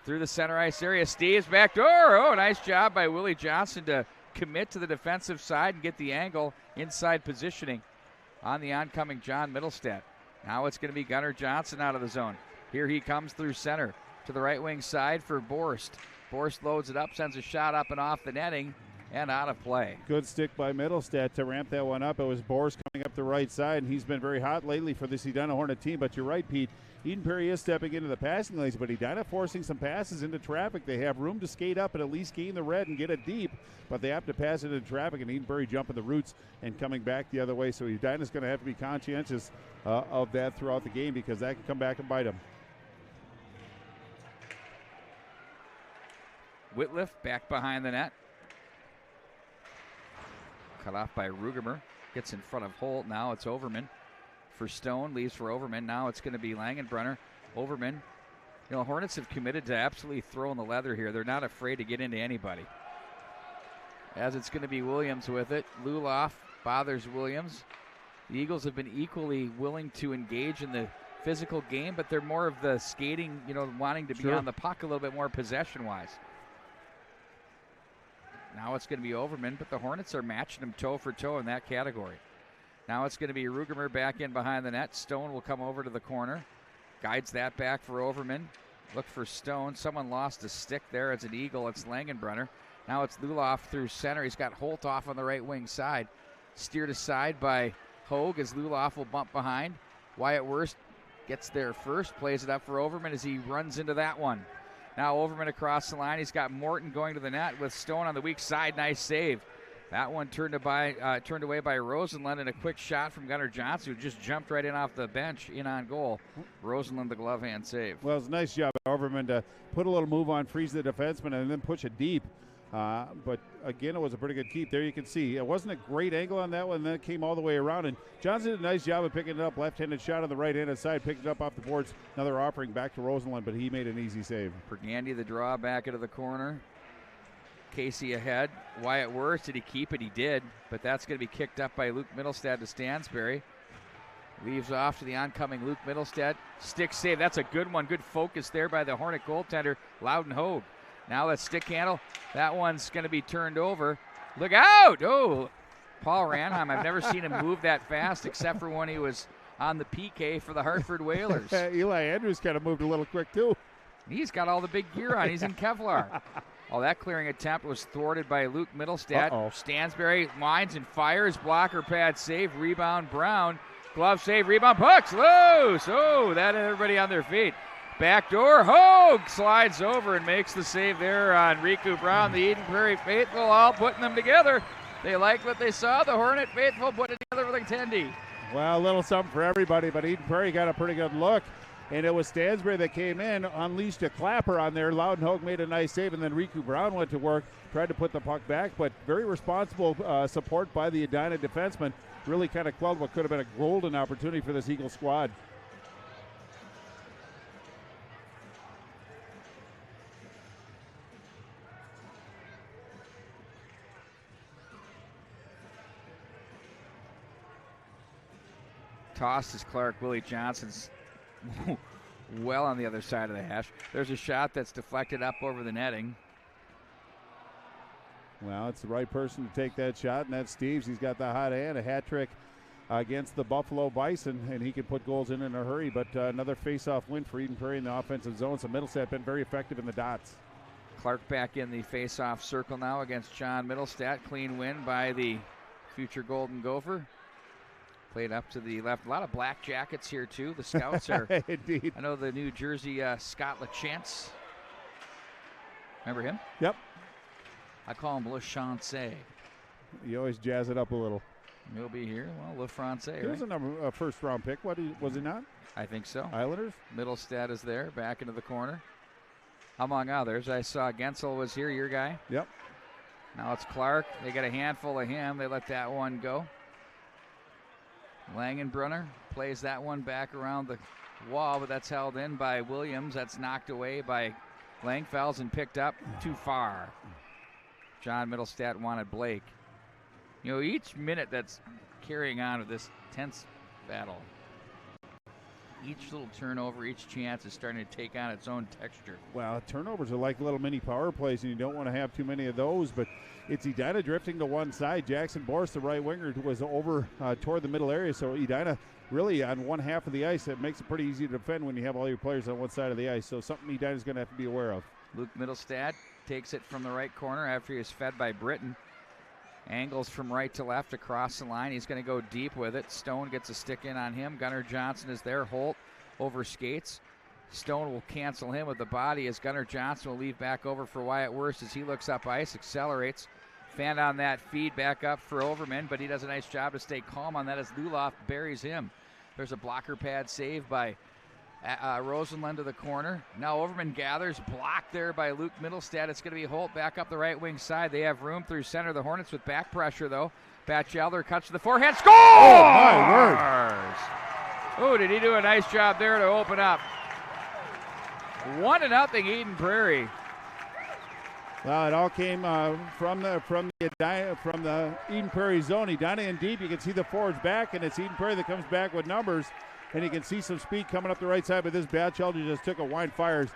through the center ice area. Steves back door. Oh, nice job by Willie Johnson to commit to the defensive side and get the angle inside positioning on the oncoming John Middlestead. Now it's going to be Gunnar Johnson out of the zone. Here he comes through center to the right wing side for Borst. Borst loads it up, sends a shot up and off the netting, and out of play. Good stick by Middlestead to ramp that one up. It was Borst coming up the right side, and he's been very hot lately for this Edina Hornet team. But you're right, Pete. Eden Prairie is stepping into the passing lanes, but Edina forcing some passes into traffic. They have room to skate up and at least gain the red and get it deep, but they have to pass it into traffic, and Eden Prairie jumping the roots and coming back the other way. So Edina's going to have to be conscientious of that throughout the game, because that can come back and bite them. Whitliff back behind the net. Cut off by Rugemer. Gets in front of Holt. Now it's Overman for Stone. Leaves for Overman. Now it's going to be Langenbrunner. Overman. You know, Hornets have committed to absolutely throwing the leather here. They're not afraid to get into anybody. As it's going to be Williams with it. Luloff bothers Williams. The Eagles have been equally willing to engage in the physical game, but they're more of the skating, you know, wanting to be on the puck a little bit more possession-wise. Now it's going to be Overman, but the Hornets are matching them toe for toe in that category. Now it's going to be Rugemer back in behind the net. Stone will come over to the corner. Guides that back for Overman. Look for Stone. Someone lost a stick there. It's an Eagle. It's Langenbrunner. Now it's Luloff through center. He's got Holt off on the right wing side. Steered aside by Hogue as Luloff will bump behind. Wyatt Worst gets there first. Plays it up for Overman as he runs into that one. Now Overman across the line. He's got Morton going to the net with Stone on the weak side. Nice save. That one turned away by Rosenlund, and a quick shot from Gunnar Johnson, who just jumped right in off the bench, in on goal. Rosenlund, the glove hand save. Well, it's a nice job by Overman to put a little move on, freeze the defenseman, and then push it deep. But again, it was a pretty good keep. There you can see it wasn't a great angle on that one, and then it came all the way around. And Johnson did a nice job of picking it up. Left-handed shot on the right-handed side, picked it up off the boards. Another offering back to Rosenlund, but he made an easy save. Pergandy, the draw back into the corner. Casey ahead. Wyatt Worst, did he keep it? He did, but that's going to be kicked up by Luke Middlestead to Stansberry. Leaves off to the oncoming Luke Middlestead. Stick save. That's a good one. Good focus there by the Hornet goaltender, Loudon Hogue. Now that stick handle. That one's going to be turned over. Look out! Oh, Paul Ranheim. I've never seen him move that fast except for when he was on the PK for the Hartford Whalers. Eli Andrews kind of moved a little quick, too. He's got all the big gear on. He's in Kevlar. Oh, that clearing attempt was thwarted by Luke Middlestead. Stansberry winds and fires. Blocker pad save. Rebound Brown. Glove save. Rebound. Puck's loose. Oh, that had everybody on their feet. Backdoor. Hogue slides over and makes the save there on Riku Brown. The Eden Prairie faithful all putting them together. They liked what they saw. The Hornet faithful put it together with a tendy. Well, a little something for everybody, but Eden Prairie got a pretty good look. And it was Stansbury that came in, unleashed a clapper on there. Loudenhoek made a nice save, and then Riku Brown went to work, tried to put the puck back, but very responsible support by the Edina defenseman. Really kind of quelled what could have been a golden opportunity for this Eagle squad. Tossed is Clark. Willie Johnson's well on the other side of the hash. There's a shot that's deflected up over the netting. Well, it's the right person to take that shot, and that's Steves. He's got the hot hand, a hat trick against the Buffalo Bison, and he can put goals in a hurry. But another face-off win for Eden Prairie in the offensive zone. So Middlestat been very effective in the dots. Clark back in the face-off circle now against John Middlestat. Clean win by the future Golden Gopher. Played up to the left. A lot of black jackets here, too. The Scouts are. Indeed. I know the New Jersey Scott LaChance. Remember him? Yep. I call him Le Chancey. You always jazz it up a little. He'll be here. Well, Le Francais, He was a first-round pick. Was he not? I think so. Islanders? Middlestat is there, back into the corner. Among others, I saw Gensel was here, your guy. Yep. Now it's Clark. They got a handful of him. They let that one go. Langenbrunner plays that one back around the wall, but that's held in by Williams. That's knocked away by Langfels and picked up too far. John Middlestat wanted Blake. You know, each minute that's carrying on with this tense battle, each little turnover, each chance is starting to take on its own texture. Well, turnovers are like little mini power plays, and you don't want to have too many of those, but it's Edina drifting to one side. Jackson Boris, the right winger, was over toward the middle area, so Edina really on one half of the ice. It makes it pretty easy to defend when you have all your players on one side of the ice, so something Edina's going to have to be aware of. Luke Middlestat takes it from the right corner after he is fed by Britton. Angles from right to left across the line. He's going to go deep with it. Stone gets a stick in on him. Gunnar Johnson is there. Holt over skates. Stone will cancel him with the body as Gunnar Johnson will leave back over for Wyatt Worst as he looks up ice, accelerates. Fan on that feed back up for Overman, but he does a nice job to stay calm on that as Luloff buries him. There's a blocker pad save by Rosenlund to the corner. Now Overman gathers, blocked there by Luke Middlestat. It's going to be Holt back up the right wing side. They have room through center. The Hornets with back pressure, though. Batchelder cuts to the forehand. Score! Oh, my word. Oh, did he do a nice job there to open up? 1-0 Eden Prairie. Well, it all came from the Eden Prairie zone. Edina in deep. You can see the forwards back, and it's Eden Prairie that comes back with numbers. And you can see some speed coming up the right side, but this Batchelder just took a wide fires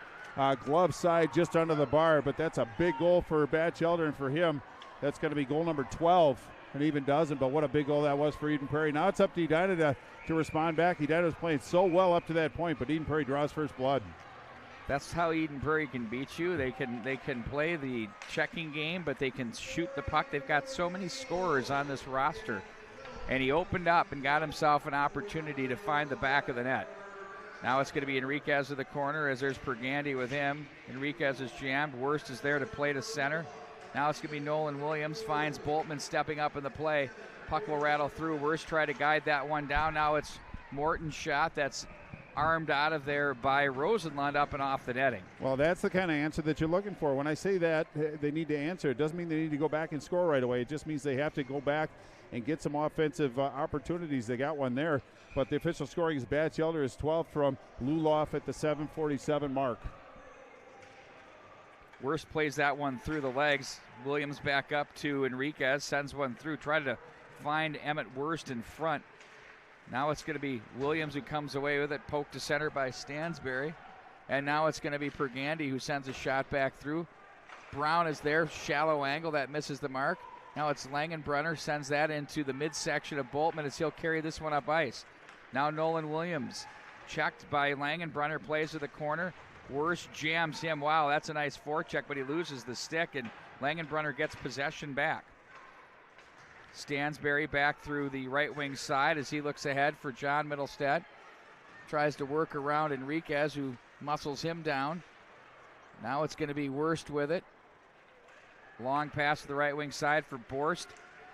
glove side just under the bar. But that's a big goal for Batchelder, and for him, that's going to be goal number 12, an even dozen. But what a big goal that was for Eden Prairie. Now it's up to Edina to respond back. Edina was playing so well up to that point, but Eden Prairie draws first blood. That's how Eden Prairie can beat you. They can play the checking game, but they can shoot the puck. They've got so many scorers on this roster. And he opened up and got himself an opportunity to find the back of the net. Now it's going to be Enriquez to the corner as there's Pergandy with him. Enriquez is jammed. Worst is there to play to center. Now it's going to be Nolan Williams. Finds Boltman stepping up in the play. Puck will rattle through. Worst try to guide that one down. Now it's Morton's shot that's armed out of there by Rosenlund up and off the netting. Well, that's the kind of answer that you're looking for. When I say that they need to answer, it doesn't mean they need to go back and score right away. It just means they have to go back and get some offensive opportunities. They got one there, but the official scoring is Batchelder is 12 from Luloff at the 7:47 mark. Worst plays that one through the legs. Williams back up to Enriquez, sends one through, try to find Emmett Worst in front. Now it's going to be Williams who comes away with it, poked to center by Stansbury. And now it's going to be Pergandy who sends a shot back through. Brown is there, shallow angle, that misses the mark. Now it's Langenbrunner, sends that into the midsection of Boltman as he'll carry this one up ice. Now Nolan Williams, checked by Langenbrunner, plays to the corner. Worst jams him. Wow, that's a nice forecheck, but he loses the stick, and Langenbrunner gets possession back. Stansbury back through the right wing side as he looks ahead for John Middlestat. Tries to work around Enriquez, who muscles him down. Now it's going to be Worst with it. Long pass to the right wing side for Borst.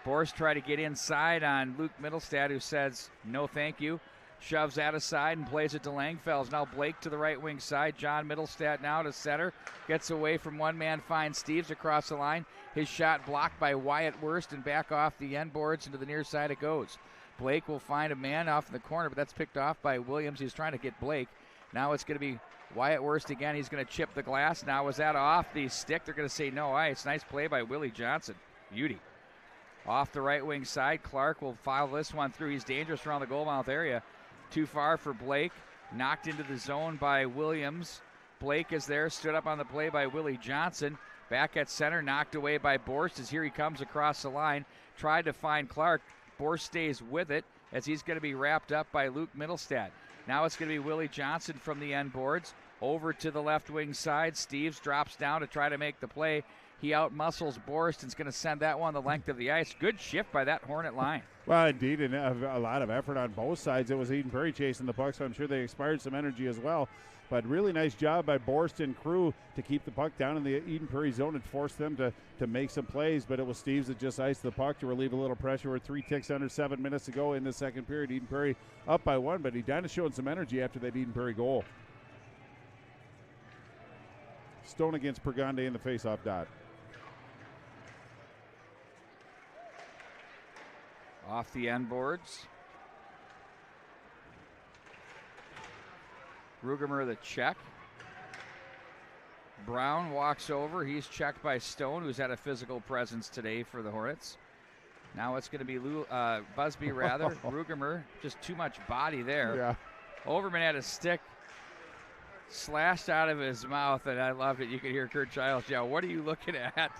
Borst tried to get inside on Luke Mittelstadt, who says no thank you. Shoves that aside and plays it to Langfels. Now Blake to the right wing side. John Mittelstadt now to center. Gets away from one man, finds Steves across the line. His shot blocked by Wyatt Wurst and back off the end boards and to the near side it goes. Blake will find a man off in the corner, but that's picked off by Williams. He's trying to get Blake. Now it's going to be Wyatt Wurst again. He's going to chip the glass. Now is that off the stick? They're going to say no ice. Nice play by Willie Johnson. Beauty. Off the right wing side, Clark will file this one through. He's dangerous around the goal mouth area. Too far for Blake. Knocked into the zone by Williams. Blake is there, stood up on the play by Willie Johnson. Back at center, knocked away by Borst as here he comes across the line. Tried to find Clark. Borst stays with it as he's going to be wrapped up by Luke Mittelstadt. Now it's going to be Willie Johnson from the end boards. Over to the left wing side. Steves drops down to try to make the play. He outmuscles Borst and is going to send that one the length of the ice. Good shift by that Hornet line. Well, indeed, and a lot of effort on both sides. It was Eden Prairie chasing the puck, so I'm sure they expired some energy as well. But really nice job by Borst and crew to keep the puck down in the Eden Prairie zone and force them to make some plays. But it was Steves that just iced the puck to relieve a little pressure. We're 3 ticks under 7 minutes to go in the second period. Eden Prairie up by 1, but Edina showing some energy after that Eden Prairie goal. Stone against Pregande in the faceoff dot. Off the end boards. Rugemer the check. Brown walks over. He's checked by Stone, who's had a physical presence today for the Hornets. Now it's going to be Busby, rather. Rugemer, just too much body there. Yeah. Overman had a stick slashed out of his mouth, and I loved it. You could hear Kurt Childs yell, "What are you looking at?"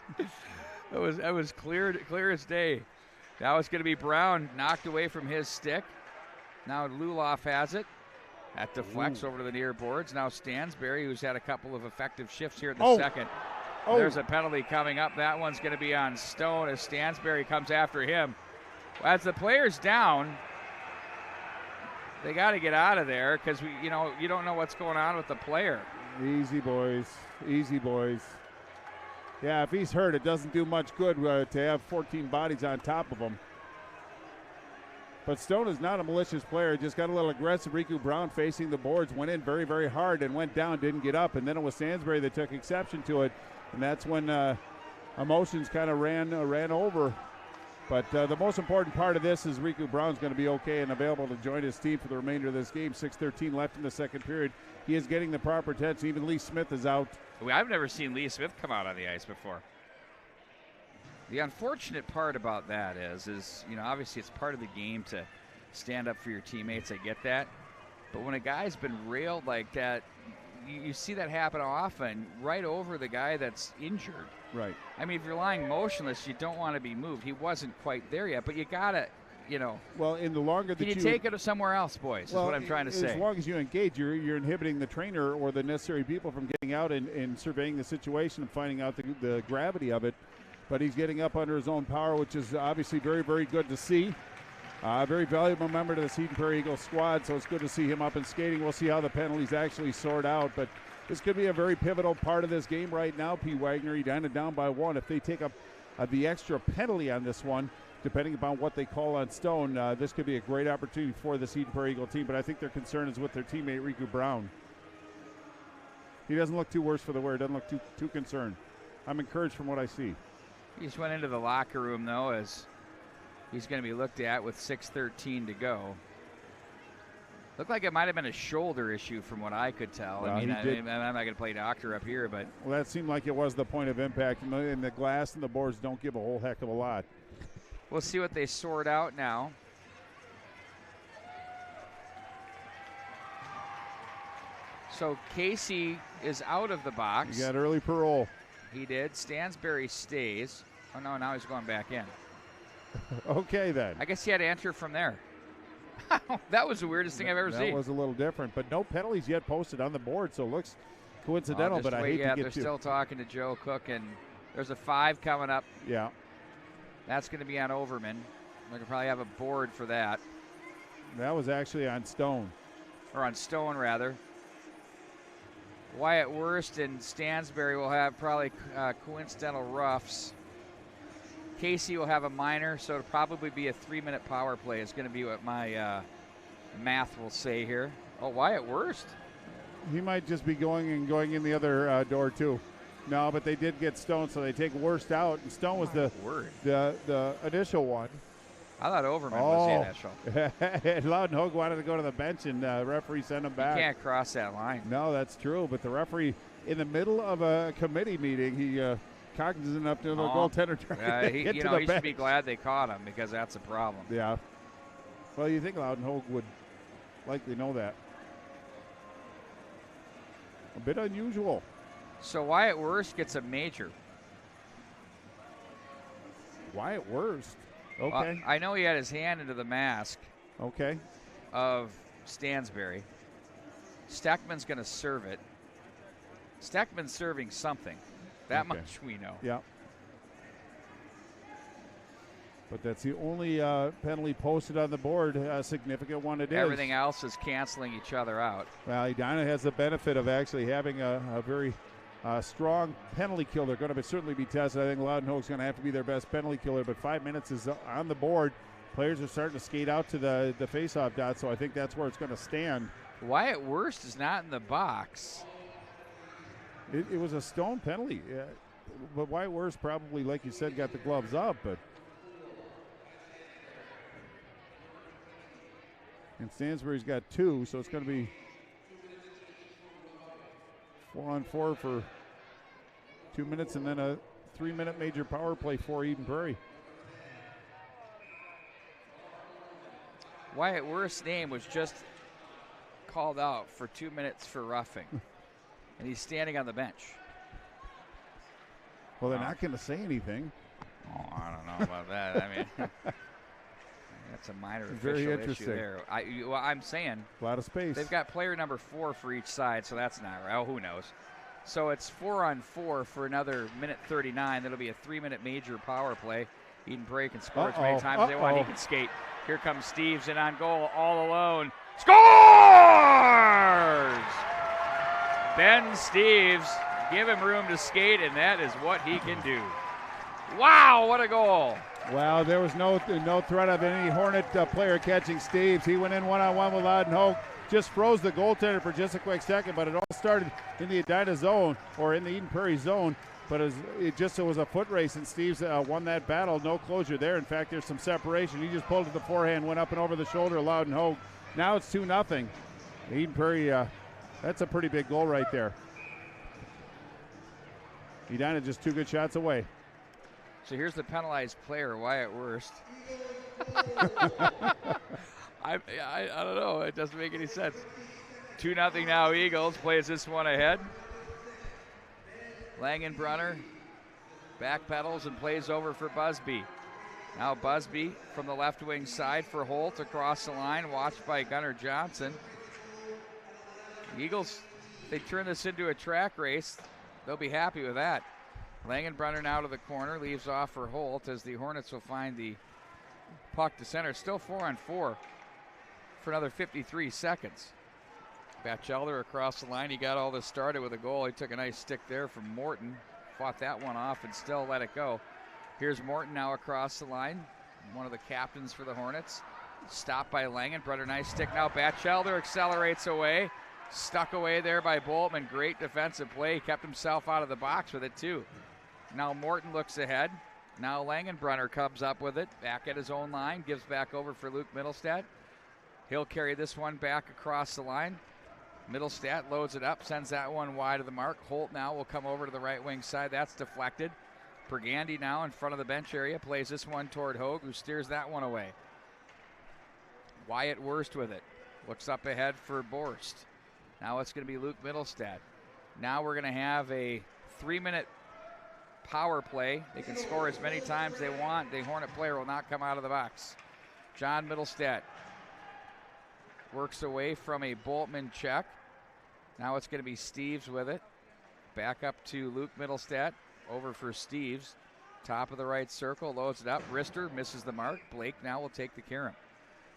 It was clear as day. Now it's going to be Brown knocked away from his stick. Now Luloff has it. That deflects over to the near boards. Now Stansberry, who's had a couple of effective shifts here in the second. There's a penalty coming up. That one's going to be on Stone as Stansberry comes after him. As the player's down, they got to get out of there because you don't know what's going on with the player. Easy, boys. Easy, boys. Yeah, if he's hurt, it doesn't do much good to have 14 bodies on top of him. But Stone is not a malicious player. Just got a little aggressive. Riku Brown facing the boards. Went in very, very hard and went down, didn't get up. And then it was Stansberry that took exception to it. And that's when emotions kind of ran over. But the most important part of this is Riku Brown's going to be okay and available to join his team for the remainder of this game. 6:13 left in the second period. He is getting the proper attention. Even Lee Smith is out. I've never seen Lee Smith come out on the ice before. The unfortunate part about that is obviously it's part of the game to stand up for your teammates. I get that. But when a guy's been railed like that, you see that happen often right over the guy that's injured. Right. I mean, if you're lying motionless, you don't want to be moved. He wasn't quite there yet, but you got to, Well, in the longer that you take it somewhere else, boys, is what I'm trying to say. As long as you engage, you're inhibiting the trainer or the necessary people from getting out and surveying the situation and finding out the gravity of it. But he's getting up under his own power, which is obviously very, very good to see. A very valuable member to the Eden Prairie Eagles squad, so it's good to see him up and skating. We'll see how the penalties actually sort out, but this could be a very pivotal part of this game right now. P. Wagner, Edina down by 1. If they take up the extra penalty on this one, depending upon what they call on Stone, this could be a great opportunity for the Eden Prairie Eagle team, but I think their concern is with their teammate Riku Brown. He doesn't look too worse for the wear, doesn't look too concerned. I'm encouraged from what I see. He just went into the locker room, though, as he's going to be looked at with 6:13 to go. Looked like it might have been a shoulder issue from what I could tell. Well, I'm not going to play doctor up here, but. Well, that seemed like it was the point of impact, and the glass and the boards don't give a whole heck of a lot. We'll see what they sort out now. So Casey is out of the box. He got early parole. He did. Stansberry stays. Oh, no, now he's going back in. Okay, then. I guess he had to enter from there. That was the weirdest thing I've ever seen. That was a little different, but no penalties yet posted on the board, so it looks coincidental, but I hate to get they're still talking to Joe Cook, and there's a 5 coming up. Yeah. That's going to be on Overman. We could probably have a board for that. That was actually on Stone. Or on Stone, rather. Wyatt Wurst and Stansberry will have probably coincidental roughs. Casey will have a minor, so it'll probably be a 3-minute power play is going to be what my math will say here. Oh, Wyatt Wurst. He might just be going in the other door too. No, but they did get Stone, so they take Wurst out, and Stone was the initial one. I thought Overman was the initial. Loudon Hogue wanted to go to the bench, and the referee sent him back. You can't cross that line. No, that's true, but the referee, in the middle of a committee meeting, he cognizant enough to the goaltender trying to get to the bench. He should be glad they caught him because that's a problem. Yeah. Well, you think Loudon Hogue would likely know that. A bit unusual. So Wyatt Wurst gets a major. Wyatt Wurst. Okay. I know he had his hand into the mask. Okay. Of Stansberry. Steckman's going to serve it. Steckman's serving something. That much we know. Yeah. But that's the only penalty posted on the board. A significant one it is. Everything else is canceling each other out. Well, Edina has the benefit of actually having a very strong penalty killer. They're going to certainly be tested. I think Loudon Hogue's going to have to be their best penalty killer, but 5 minutes is on the board. Players are starting to skate out to the face-off dot, so I think that's where it's going to stand. Wyatt Wurst is not in the box. It was a Stone penalty. But Wyatt Wurst probably, like you said, got the gloves up. And Stansbury's got 2, so it's going to be 4-on-4 for 2 minutes, and then a 3-minute major power play for Eden Prairie. Wyatt Wurst's name was just called out for 2 minutes for roughing, and he's standing on the bench. Well, they're not going to say anything. Oh, I don't know about that. I mean, that's a minor very official interesting issue there. I'm saying a lot of space. They've got player number 4 for each side, so that's not right. Oh, who knows? So it's 4-on-4 for another minute 39. That'll be a 3-minute major power play. Eden Prairie can score as many times as they want. He can skate. Here comes Steves in on goal all alone. Scores! Ben Steves, give him room to skate, and that is what he can do. Wow, what a goal. Well, there was no threat of any Hornet player catching Steves. He went in one-on-one with Loudon Hogue, just froze the goaltender for just a quick second, but it all started in the Edina zone, or in the Eden Prairie zone. But it was a foot race, and Steves won that battle. No closure there. In fact, there's some separation. He just pulled to the forehand, went up and over the shoulder of Loudon Hogue. Now it's 2-0. Eden Prairie, that's a pretty big goal right there. Edina just 2 good shots away. So here's the penalized player, Wyatt Wurst. I don't know. It doesn't make any sense. 2-0 now Eagles. Plays this one ahead. Langenbrunner backpedals and plays over for Busby. Now Busby from the left wing side for Holt across the line, watched by Gunnar Johnson. The Eagles, if they turn this into a track race, they'll be happy with that. Langenbrunner now to the corner, leaves off for Holt as the Hornets will find the puck to center. Still 4-on-4 for another 53 seconds. Batchelder across the line. He got all this started with a goal. He took a nice stick there from Morton. Fought that one off and still let it go. Here's Morton now across the line. One of the captains for the Hornets. Stopped by Langenbrunner. Nice stick now. Batchelder accelerates away. Stuck away there by Boltman. Great defensive play. He kept himself out of the box with it too. Now Morton looks ahead. Now Langenbrunner comes up with it. Back at his own line. Gives back over for Luke Mittelstadt. He'll carry this one back across the line. Mittelstadt loads it up, sends that one wide of the mark. Holt now will come over to the right wing side. That's deflected. Pergandy now in front of the bench area. Plays this one toward Hogue, who steers that one away. Wyatt Wurst with it. Looks up ahead for Borst. Now it's going to be Luke Mittelstadt. Now we're going to have a 3-minute power play. They can score as many times they want. The Hornet player will not come out of the box. John Mittelstadt works away from a Boltman check. Now it's going to be Steves with it. Back up to Luke Mittelstadt. Over for Steves. Top of the right circle. Loads it up. Rister misses the mark. Blake now will take the carom.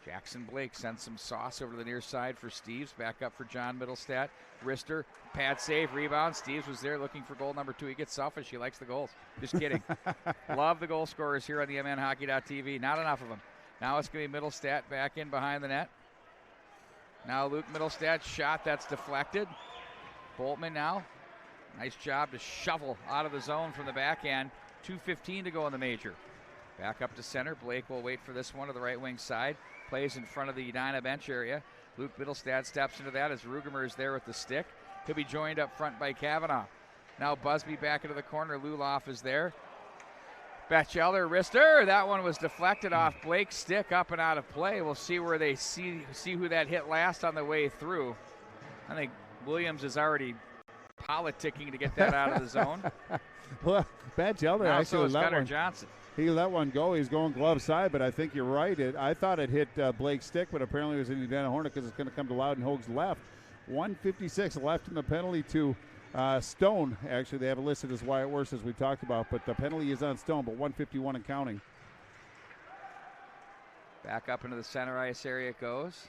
Jackson Blake sends some sauce over to the near side for Steves. Back up for John Middlestat. Wrister, pad save, rebound. Steves was there looking for goal number 2. He gets selfish. He likes the goals. Just kidding. Love the goal scorers here on the MNHockey.tv. Not enough of them. Now it's going to be Middlestat back in behind the net. Now Luke Middlestat's shot that's deflected. Boltman now. Nice job to shovel out of the zone from the backhand. 2:15 to go in the major. Back up to center. Blake will wait for this one to the right wing side. Plays in front of the Edina bench area. Luke Middlestat steps into that as Rugemer is there with the stick. He'll be joined up front by Kavanaugh. Now Busby back into the corner. Luloff is there. Batchelder, wrister. That one was deflected off Blake's stick, up and out of play. We'll see where they see who that hit last on the way through. I think Williams is already politicking to get that out of the zone. Well, Batchelder actually let one. Johnson. He let one go. He's going glove side, but I think you're right. I thought it hit Blake's stick, but apparently it was in the Edina Hornet because it's going to come to Loudenhoeg's left. 1:56 left in the penalty to Stone. Actually, they have it listed as Wyatt Worse, as we talked about, but the penalty is on Stone, but 1:51 and counting. Back up into the center ice area it goes.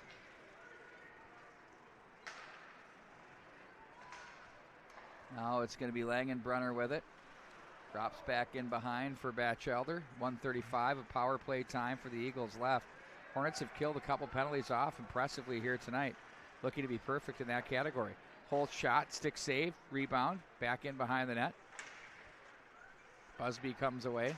Now it's going to be Langenbrunner with it. Drops back in behind for Batchelder. 1:35 of power play time for the Eagles left. Hornets have killed a couple penalties off impressively here tonight. Looking to be perfect in that category. Holt shot, stick save, rebound, back in behind the net. Busby comes away.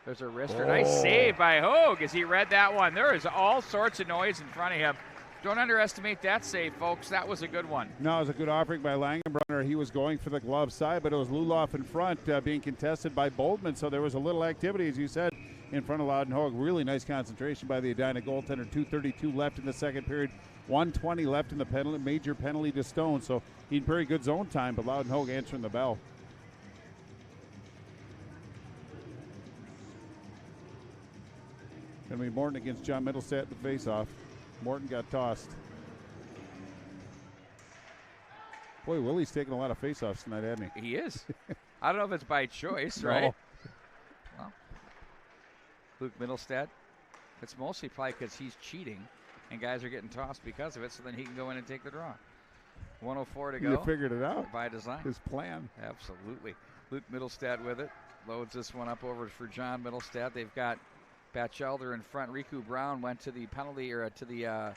There's a wrister. Nice save by Hogue as he read that one. There is all sorts of noise in front of him. Don't underestimate that save, folks. That was a good one. No, it was a good offering by Langenbrunner. He was going for the glove side, but it was Luloff in front being contested by Boltman, so there was a little activity, as you said, in front of Loudenhoeg. Really nice concentration by the Edina goaltender. 2:32 left in the second period. 1:20 left in the major penalty to Stone, so he had very good zone time, but Loudenhoeg answering the bell. Going to be Morton against John Middlestat in the face-off. Morton got tossed. Boy, Willie's taking a lot of face-offs tonight, hasn't he? He is. I don't know if it's by choice, No. right? Well, Luke Middlestat, it's mostly probably because he's cheating and guys are getting tossed because of it, so then he can go in and take the draw. 1:04 to go. You figured it out. By design. His plan. Absolutely. Luke Middlestat with it. Loads this one up over for John Middlestat. They've got Batchelder in front. Riku Brown went to the penalty or to the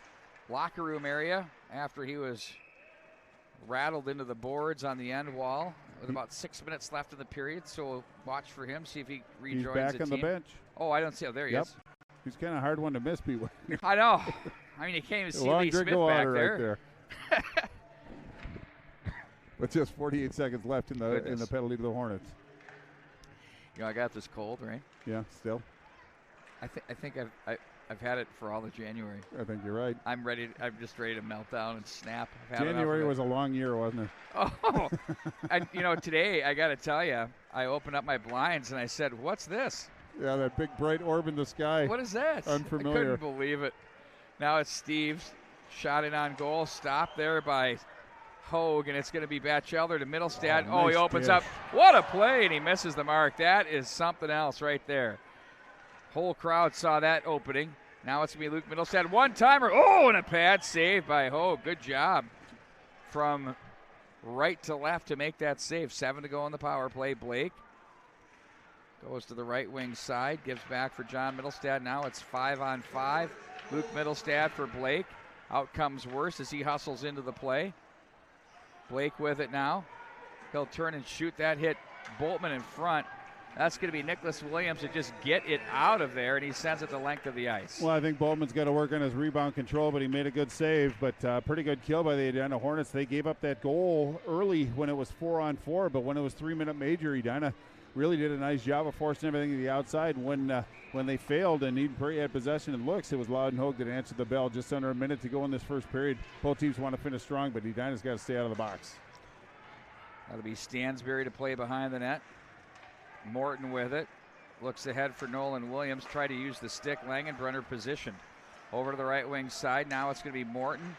locker room area after he was rattled into the boards on the end wall with about 6 minutes left in the period. So we'll watch for him, see if he rejoins the team. He's back on the bench. Oh, I don't see. Oh, there he is. He's kind of hard one to miss, people. I know. I mean, you can't even see Lee Smith back there. Right there. With just 48 seconds left in the penalty to the Hornets. You know, I got this cold, right? Yeah, still. I think I've had it for all of January. I think you're right. I'm just ready to melt down and snap. January was a long year, wasn't it? Oh, and today I got to tell you, I opened up my blinds and I said, "What's this?" Yeah, that big bright orb in the sky. What is that? Unfamiliar. I couldn't believe it. Now it's Steves, shot in on goal, stopped there by Hogue, and it's going to be Batchelder to Middlestat. Oh, nice he opens dish. up. What a play, and he misses the mark. That is something else right there. Whole crowd saw that opening. Now it's going to be Luke Middlestat. One-timer. Oh, and a pad save by Hogue. Good job from right to left to make that save. 7 to go on the power play. Blake goes to the right wing side. Gives back for John Middlestat. Now it's 5-on-5. Luke Middlestat for Blake. Out comes Worse as he hustles into the play. Blake with it now. He'll turn and shoot. That hit Boltman in front. That's going to be Nicholas Williams to just get it out of there, and he sends it the length of the ice. Well, I think Boltman's got to work on his rebound control, but he made a good save. But pretty good kill by the Edina Hornets. They gave up that goal early when it was 4-on-4, but when it was 3-minute major, Edina really did a nice job of forcing everything to the outside. And when they failed and Eden Prairie had possession and looks, it was Loudenhoeg that answered the bell. Just under a minute to go in this first period. Both teams want to finish strong, but Edina's got to stay out of the box. That'll be Stansberry to play behind the net. Morton with it. Looks ahead for Nolan Williams. Try to use the stick. Langenbrunner positioned. Over to the right wing side. Now it's going to be Morton.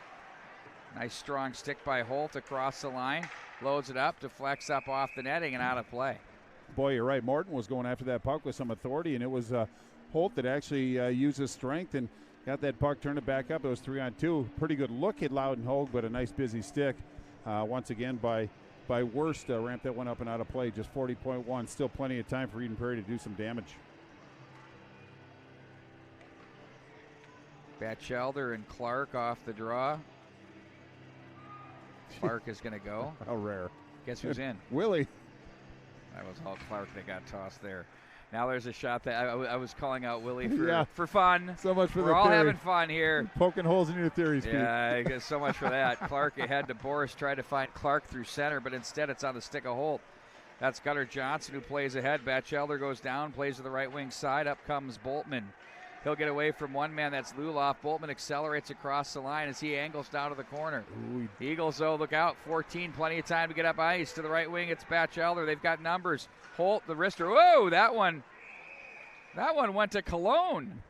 Nice strong stick by Holt across the line. Loads it up. Deflects up off the netting and out of play. Boy, you're right. Morton was going after that puck with some authority, and it was Holt that actually used his strength and Got that puck, turned it back up. It was 3-on-2. Pretty good look at Loudon Hogue, but a nice busy stick. Once again by Worst, ramped that one up and out of play. Just 40.1. Still plenty of time for Eden Prairie to do some damage. Batchelder and Clark off the draw. Clark is going to go. How rare. Guess who's in? Willie. That was all Clark that got tossed there. Now there's a shot that I was calling out Willie for fun. So much for We're the all theory. having fun here. Poking holes in your theories, Pete. Yeah, I guess so much for that. Clark ahead to Boris, tried to find Clark through center, but instead it's on the stick of Holt. That's Gunnar Johnson who plays ahead. Batchelder goes down, plays to the right wing side. Up comes Boltman. He'll get away from one man, that's Luloff. Boltman accelerates across the line as he angles down to the corner. Ooh. Eagles, though, look out. 14, plenty of time to get up ice. To the right wing, it's Batchelder. They've got numbers. Holt, the wrister. Whoa, that one went to Cologne.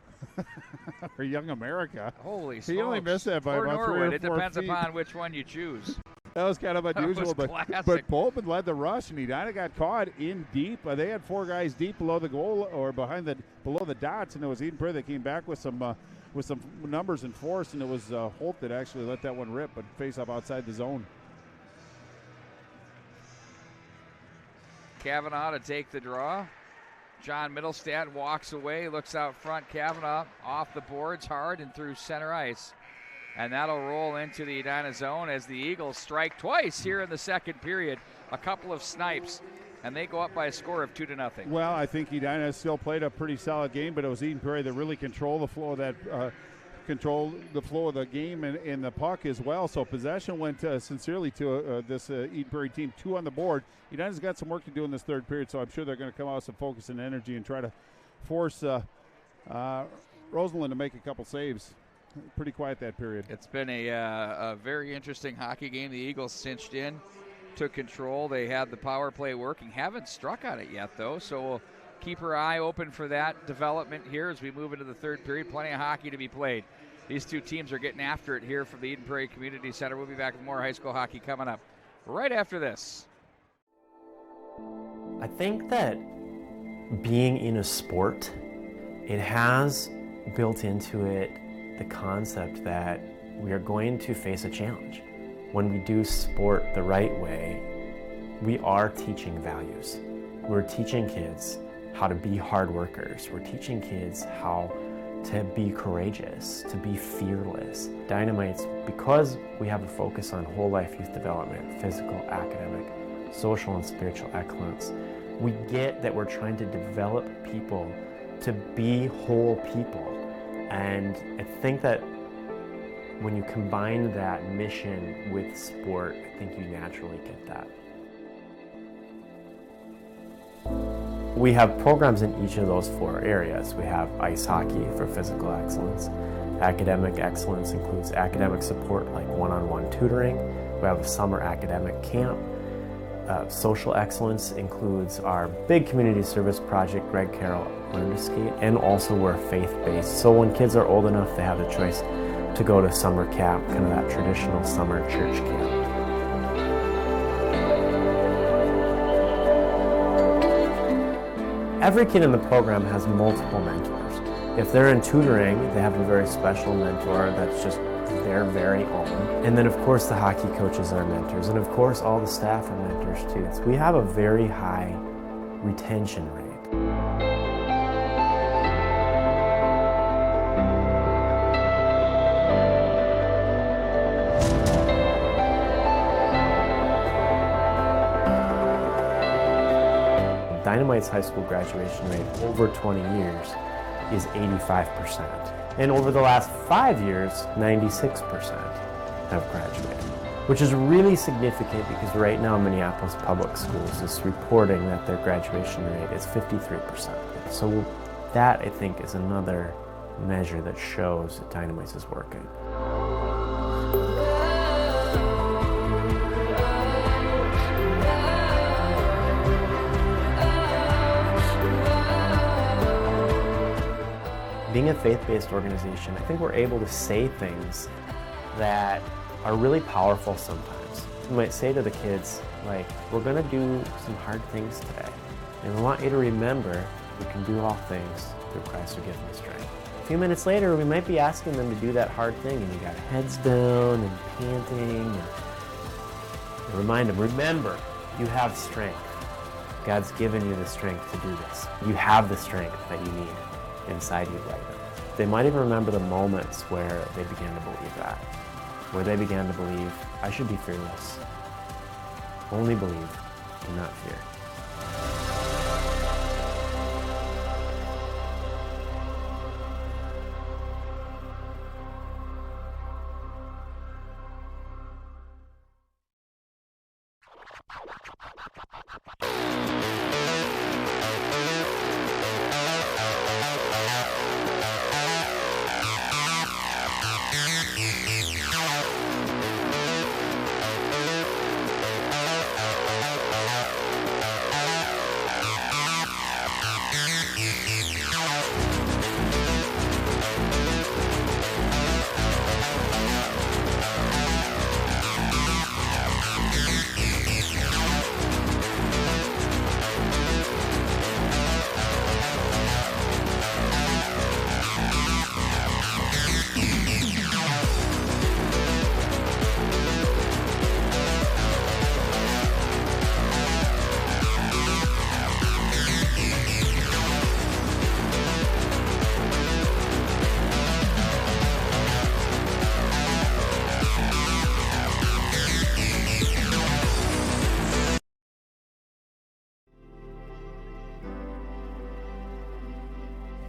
For Young America. Holy smokes. He only missed that by or about Norwood. 3 or 4 It depends feet. upon which one you choose. That was kind of unusual, but classic. Boltman led the rush, and Edina got caught in deep. They had 4 guys deep below the goal or below the dots, and it was Eden Prairie that came back with some numbers and force, and it was Holt that actually let that one rip, but face up outside the zone. Kavanaugh to take the draw. John Middlestad walks away, looks out front. Kavanaugh off the boards hard and through center ice. And that'll roll into the Edina zone as the Eagles strike twice here in the second period. A couple of snipes, and they go up by a score of 2-0. Well, I think Edina still played a pretty solid game, but it was Eden Prairie that really controlled the flow of the game and the puck as well. So possession went sincerely to this Eden Prairie team. 2 on the board. Edina's got some work to do in this third period, so I'm sure they're going to come out with some focus and energy and try to force Rosenlund to make a couple saves. Pretty quiet that period. It's been a very interesting hockey game. The Eagles cinched in, took control. They had the power play working. Haven't struck on it yet, though, so we'll keep our eye open for that development here as we move into the third period. Plenty of hockey to be played. These two teams are getting after it here from the Eden Prairie Community Center. We'll be back with more high school hockey coming up right after this. I think that being in a sport, it has built into it the concept that we are going to face a challenge. When we do sport the right way, we are teaching values. We're teaching kids how to be hard workers. We're teaching kids how to be courageous, to be fearless. Dynamites, because we have a focus on whole life youth development, physical, academic, social and spiritual excellence, we get that we're trying to develop people to be whole people. And I think that when you combine that mission with sport, I think you naturally get that. We have programs in each of those 4 areas. We have ice hockey for physical excellence. Academic excellence includes academic support like one-on-one tutoring. We have a summer academic camp. Social excellence includes our big community service project, Greg Carroll Learn to Skate, and also we're faith-based. So when kids are old enough, they have the choice to go to summer camp, kind of that traditional summer church camp. Every kid in the program has multiple mentors. If they're in tutoring, they have a very special mentor that's just their very own. And then of course the hockey coaches are mentors, and of course all the staff are mentors too. So we have a very high retention rate. Dynamite's high school graduation rate over 20 years is 85%. And over the last 5 years, 96% have graduated, which is really significant because right now Minneapolis Public Schools is reporting that their graduation rate is 53%. So that, I think, is another measure that shows that Dynamites is working. Being a faith-based organization, I think we're able to say things that are really powerful sometimes. We might say to the kids, like, we're gonna do some hard things today. And we want you to remember, we can do all things through Christ who gives me strength. few minutes later, we might be asking them to do that hard thing, and you got heads down and panting. And remind them, remember, you have strength. God's given you the strength to do this. You have the strength that you need inside you right now. They might even remember the moments where they began to believe that, where they began to believe, I should be fearless. Only believe, do not fear.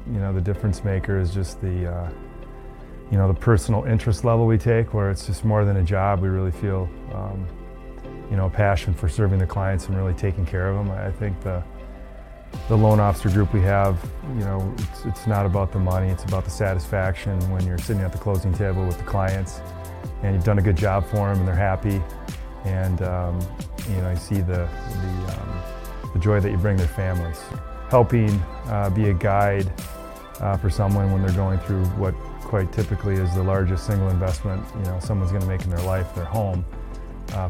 You know, the difference maker is just the the personal interest level we take, where it's just more than a job. We really feel a passion for serving the clients and really taking care of them. I think the loan officer group we have, it's not about the money, it's about the satisfaction when you're sitting at the closing table with the clients and you've done a good job for them and they're happy, and you see the joy that you bring their families. Helping be a guide for someone when they're going through what quite typically is the largest single investment someone's going to make in their life, their home.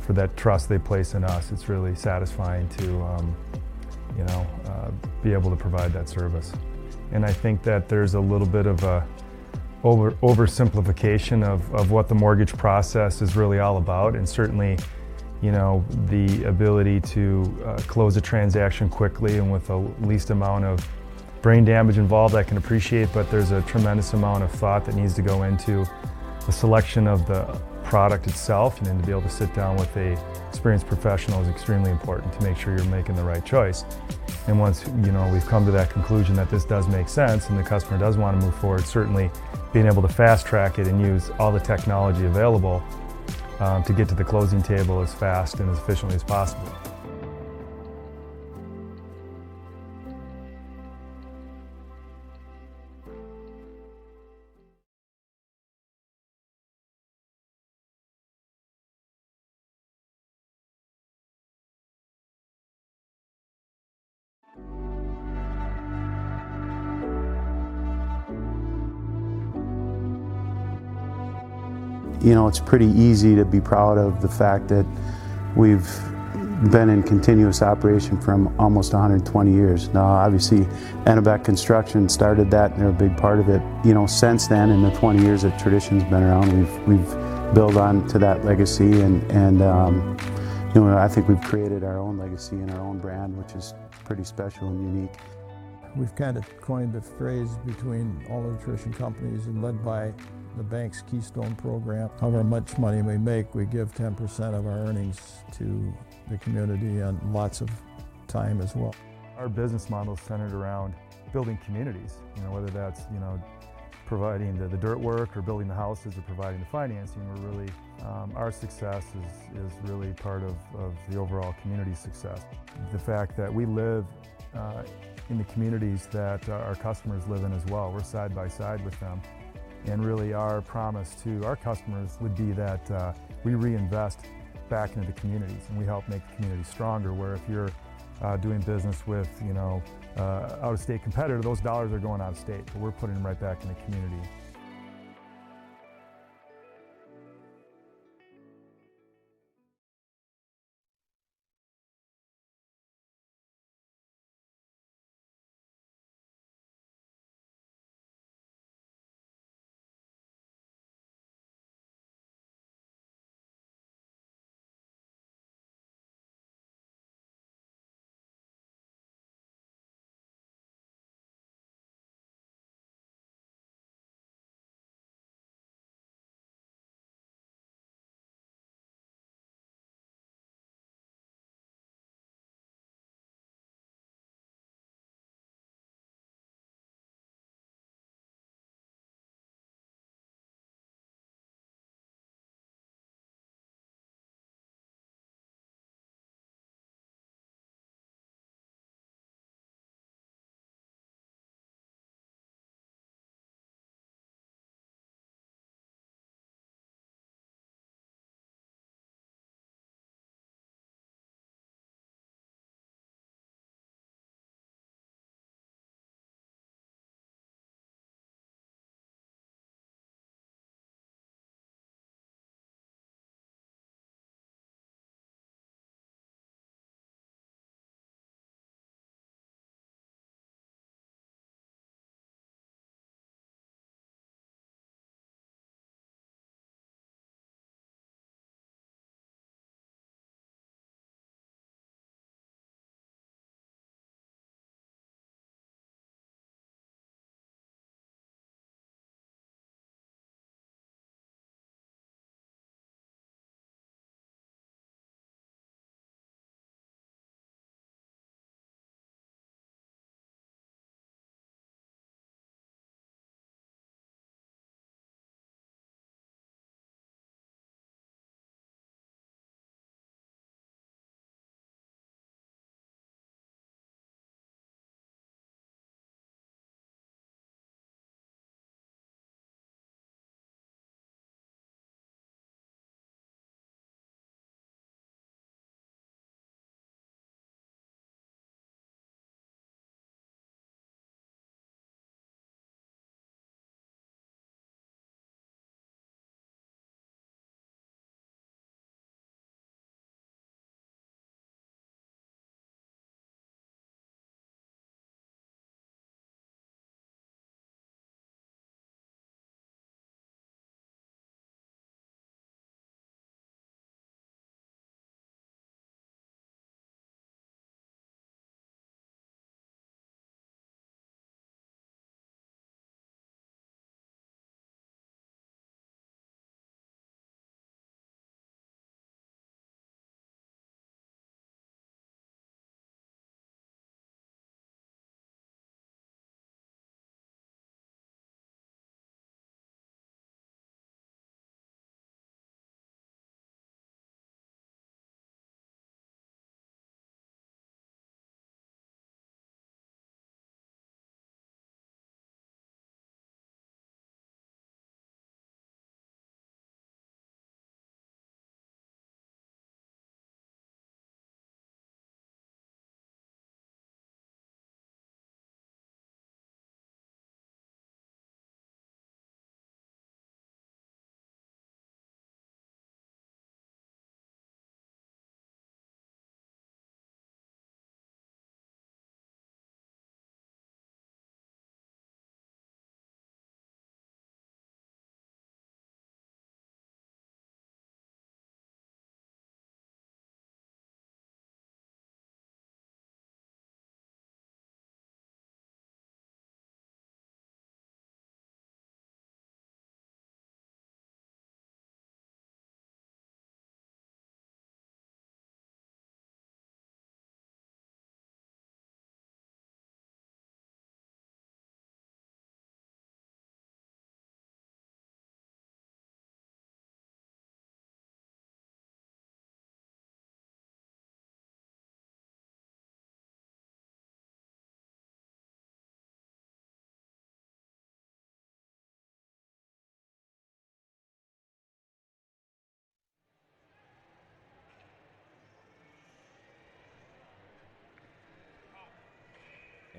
For that trust they place in us, it's really satisfying to be able to provide that service. And I think that there's a little bit of a oversimplification of what the mortgage process is really all about, and certainly the ability to close a transaction quickly and with the least amount of brain damage involved, I can appreciate, but there's a tremendous amount of thought that needs to go into the selection of the product itself, and then to be able to sit down with a experienced professional is extremely important to make sure you're making the right choice. And once we've come to that conclusion that this does make sense and the customer does want to move forward, certainly being able to fast track it and use all the technology available to get to the closing table as fast and as efficiently as possible. It's pretty easy to be proud of the fact that we've been in continuous operation from almost 120 years. Now, obviously, Edina Construction started that, and they're a big part of it. Since then, in the 20 years that Tradition's been around, we've built on to that legacy, and I think we've created our own legacy and our own brand, which is pretty special and unique. We've kind of coined the phrase between all the Intermission companies and led by the bank's Keystone program. However much money we make, we give 10% of our earnings to the community and lots of time as well. Our business model is centered around building communities, whether that's providing the dirt work or building the houses or providing the financing. We're really, our success is really part of the overall community success. The fact that we live in the communities that our customers live in as well. We're side by side with them. And really our promise to our customers would be that we reinvest back into the communities and we help make the community stronger, where if you're doing business with out-of-state competitor, those dollars are going out of state, but we're putting them right back in the community.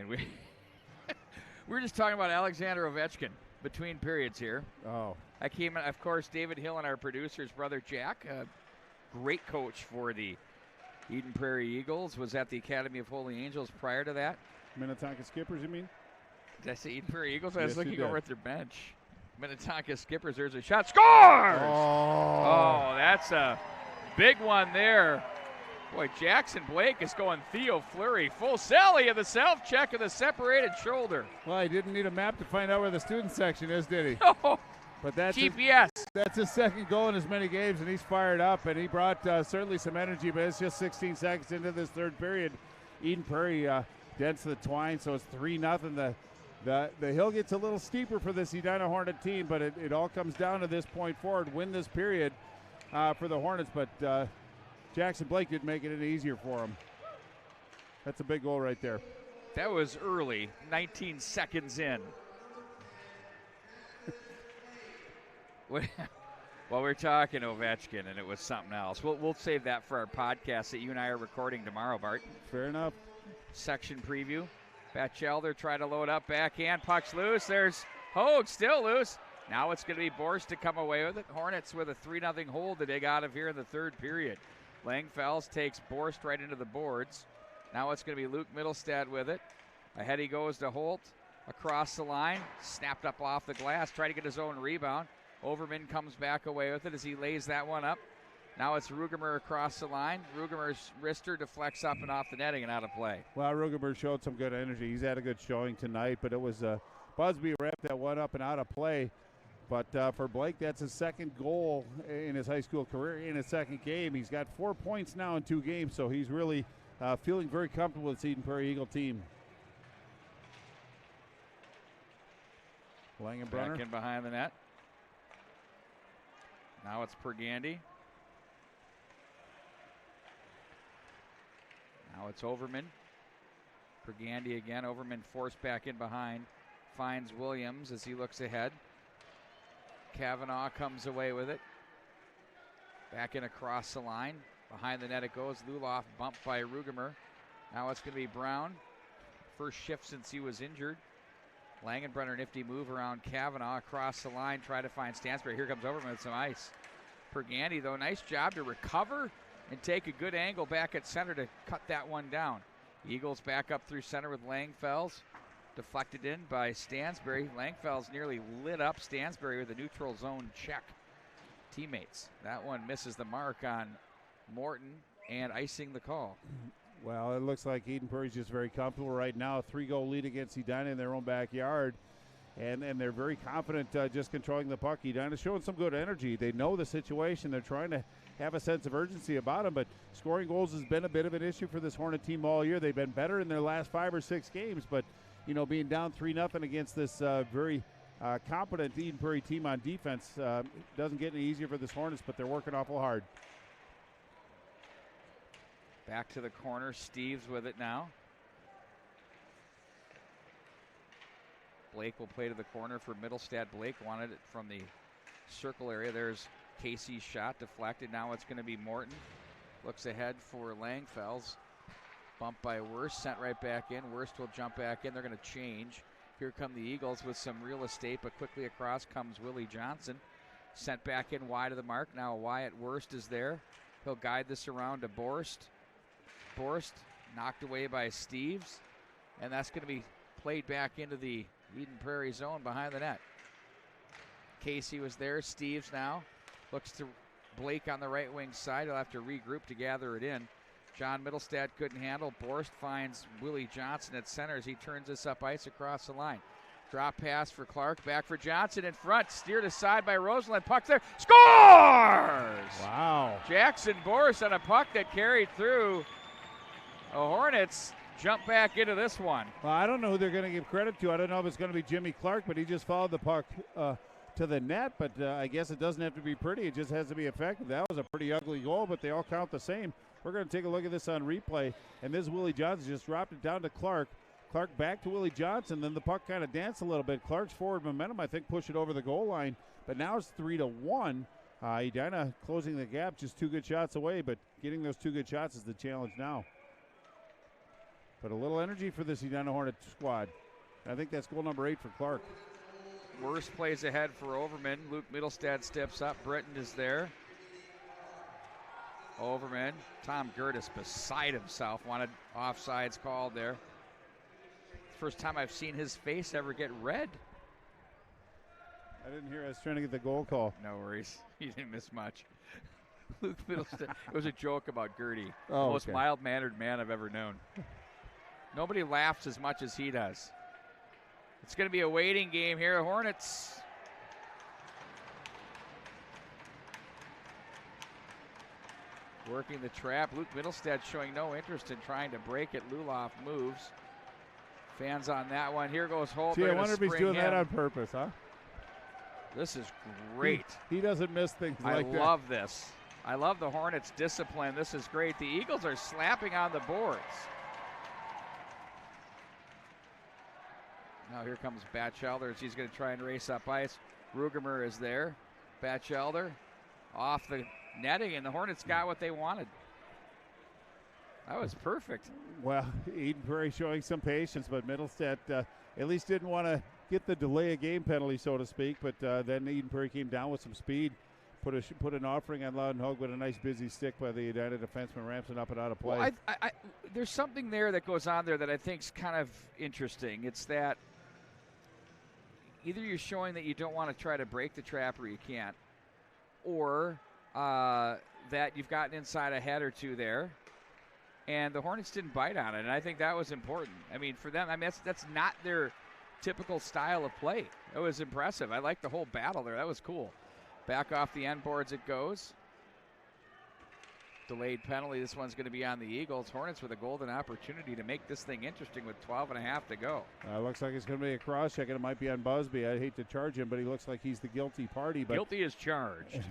And we were just talking about Alexander Ovechkin between periods here. Oh. I came in, of course, David Hill and our producer's brother Jack, a great coach for the Eden Prairie Eagles, was at the Academy of Holy Angels prior to that. Minnetonka Skippers, you mean? Did I say Eden Prairie Eagles? I was Yes, looking you did. over at their bench. Minnetonka Skippers, there's a shot. Scores! Oh, That's a big one there. Boy, Jackson Blake is going Theo Fleury. Full Sally of the self-check of the separated shoulder. well, he didn't need a map to find out where the student section is, did he? Oh, But that's GPS. that's his second goal in as many games, and he's fired up, and he brought certainly some energy, but it's just 16 seconds into this third period. Eden Prairie dead to the twine, so it's 3-0. The hill gets a little steeper for this Edina Hornet team, but it all comes down to this point forward. Win this period for the Hornets, but Jackson Blake didn't make it any easier for him. That's a big goal right there. That was early, 19 seconds in. Well, we're talking Ovechkin, and it was something else. We'll save that for our podcast that you and I are recording tomorrow, Bart. Fair enough. Section preview. Batchelder try to load up backhand. Puck's loose. There's Hogue still loose. Now it's going to be Borst to come away with it. Hornets with a 3-0 hold to dig out of here in the third period. Langfels takes Borst right into the boards. Now it's going to be Luke Middlestad with it. Ahead he goes to Holt. Across the line. Snapped up off the glass. Try to get his own rebound. Overman comes back away with it as he lays that one up. Now it's Rugemer across the line. Rugemer's wrister deflects up and off the netting and out of play. Well, Rugemer showed some good energy. He's had a good showing tonight, but it was Busby wrapped that one up and out of play. But for Blake, that's his second goal in his high school career in his second game. He's got 4 points now in 2 games, so he's really feeling very comfortable with this Eden Prairie Eagle team. Langenbrunner. Back in behind the net. Now it's Pergandy. Now it's Overman. Pergandy again. Overman forced back in behind. Finds Williams as he looks ahead. Kavanaugh comes away with it. Back in across the line. Behind the net it goes. Luloff bumped by Rugemer. Now it's going to be Brown. First shift since he was injured. Langenbrunner nifty move around Kavanaugh across the line. Try to find Stansberry. Here comes Overman with some ice. Pergandy though, nice job to recover and take a good angle back at center to cut that one down. Eagles back up through center with Langfels. Deflected in by Stansberry. Langfels nearly lit up Stansberry with a neutral zone check. Teammates. That one misses the mark on Morton and icing the call. Well, it looks like Eden Prairie's just very comfortable right now. A 3-goal lead against Edina in their own backyard. And they're very confident just controlling the puck. Edina's showing some good energy. They know the situation. They're trying to have a sense of urgency about them, but scoring goals has been a bit of an issue for this Hornet team all year. They've been better in their last 5 or 6 games, but, you know, being down 3-0 against this very competent Eden Prairie team on defense doesn't get any easier for this Hornets, but they're working awful hard. Back to the corner. Steves with it now. Blake will play to the corner for Middlestad. Blake wanted it from the circle area. There's Casey's shot deflected. Now it's going to be Morton. Looks ahead for Langfels. Bumped by Wurst. Sent right back in. Wurst will jump back in. They're going to change. Here come the Eagles with some real estate, but quickly across comes Willie Johnson. Sent back in wide of the mark. Now Wyatt Wurst is there. He'll guide this around to Borst. Borst knocked away by Steves. And that's going to be played back into the Eden Prairie zone behind the net. Casey was there. Steves now looks to Blake on the right wing side. He'll have to regroup to gather it in. John Middlestad couldn't handle. Borst finds Willie Johnson at center as he turns this up ice across the line. Drop pass for Clark. Back for Johnson in front. Steered aside by Roseland. Puck there. Scores! Wow. Jackson Borst on a puck that carried through. The Hornets jump back into this one. Well, I don't know who they're going to give credit to. I don't know if it's going to be Jimmy Clark, but he just followed the puck to the net. But I guess it doesn't have to be pretty. It just has to be effective. That was a pretty ugly goal, but they all count the same. We're going to take a look at this on replay. And this Willie Johnson just dropped it down to Clark. Clark back to Willie Johnson. Then the puck kind of danced a little bit. Clark's forward momentum, I think, pushed it over the goal line. But now it's 3-1. Edina closing the gap, just 2 good shots away. But getting those 2 good shots is the challenge now. But a little energy for this Edina Hornet squad. I think that's goal number 8 for Clark. Worst plays ahead for Overman. Luke Middlestad steps up. Britton is there. Overman. Tom Gertis beside himself. Wanted offsides called there. First time I've seen his face ever get red. I didn't hear. I was trying to get the goal call. No worries. You didn't miss much. Luke Middlestad. It was a joke about Gertie. Oh, the most okay. mild-mannered man I've ever known. Nobody laughs as much as he does. It's going to be a waiting game here. Hornets. Working the trap. Luke Middlestad showing no interest in trying to break it. Luloff moves. Fans on that one. Here goes Holt. Gee, I wonder if he's doing that on purpose, huh? This is great. He doesn't miss things like that. I love this. I love the Hornets' discipline. This is great. The Eagles are slapping on the boards. Now here comes Batchelder as he's going to try and race up ice. Rugemer is there. Batchelder off the netting, and the Hornets got what they wanted. That was perfect. Well, Eden Prairie showing some patience, but Middlestad at least didn't want to get the delay of game penalty, so to speak. But then Eden Prairie came down with some speed, put an offering on Loudon Hogue with a nice busy stick by the Edina defenseman. Ramson up and out of play. Well, I there's something there that goes on there that I think is kind of interesting. It's that either you're showing that you don't want to try to break the trap or you can't, or that you've gotten inside a head or two there. And the Hornets didn't bite on it, and I think that was important. I mean, for them, that's not their typical style of play. It was impressive. I like the whole battle there. That was cool. Back off the end boards it goes. Delayed penalty. This one's going to be on the Eagles. Hornets with a golden opportunity to make this thing interesting with 12.5 to go. Looks like it's going to be a cross-check, and it might be on Busby. I hate to charge him, but he looks like he's the guilty party. But guilty as charged.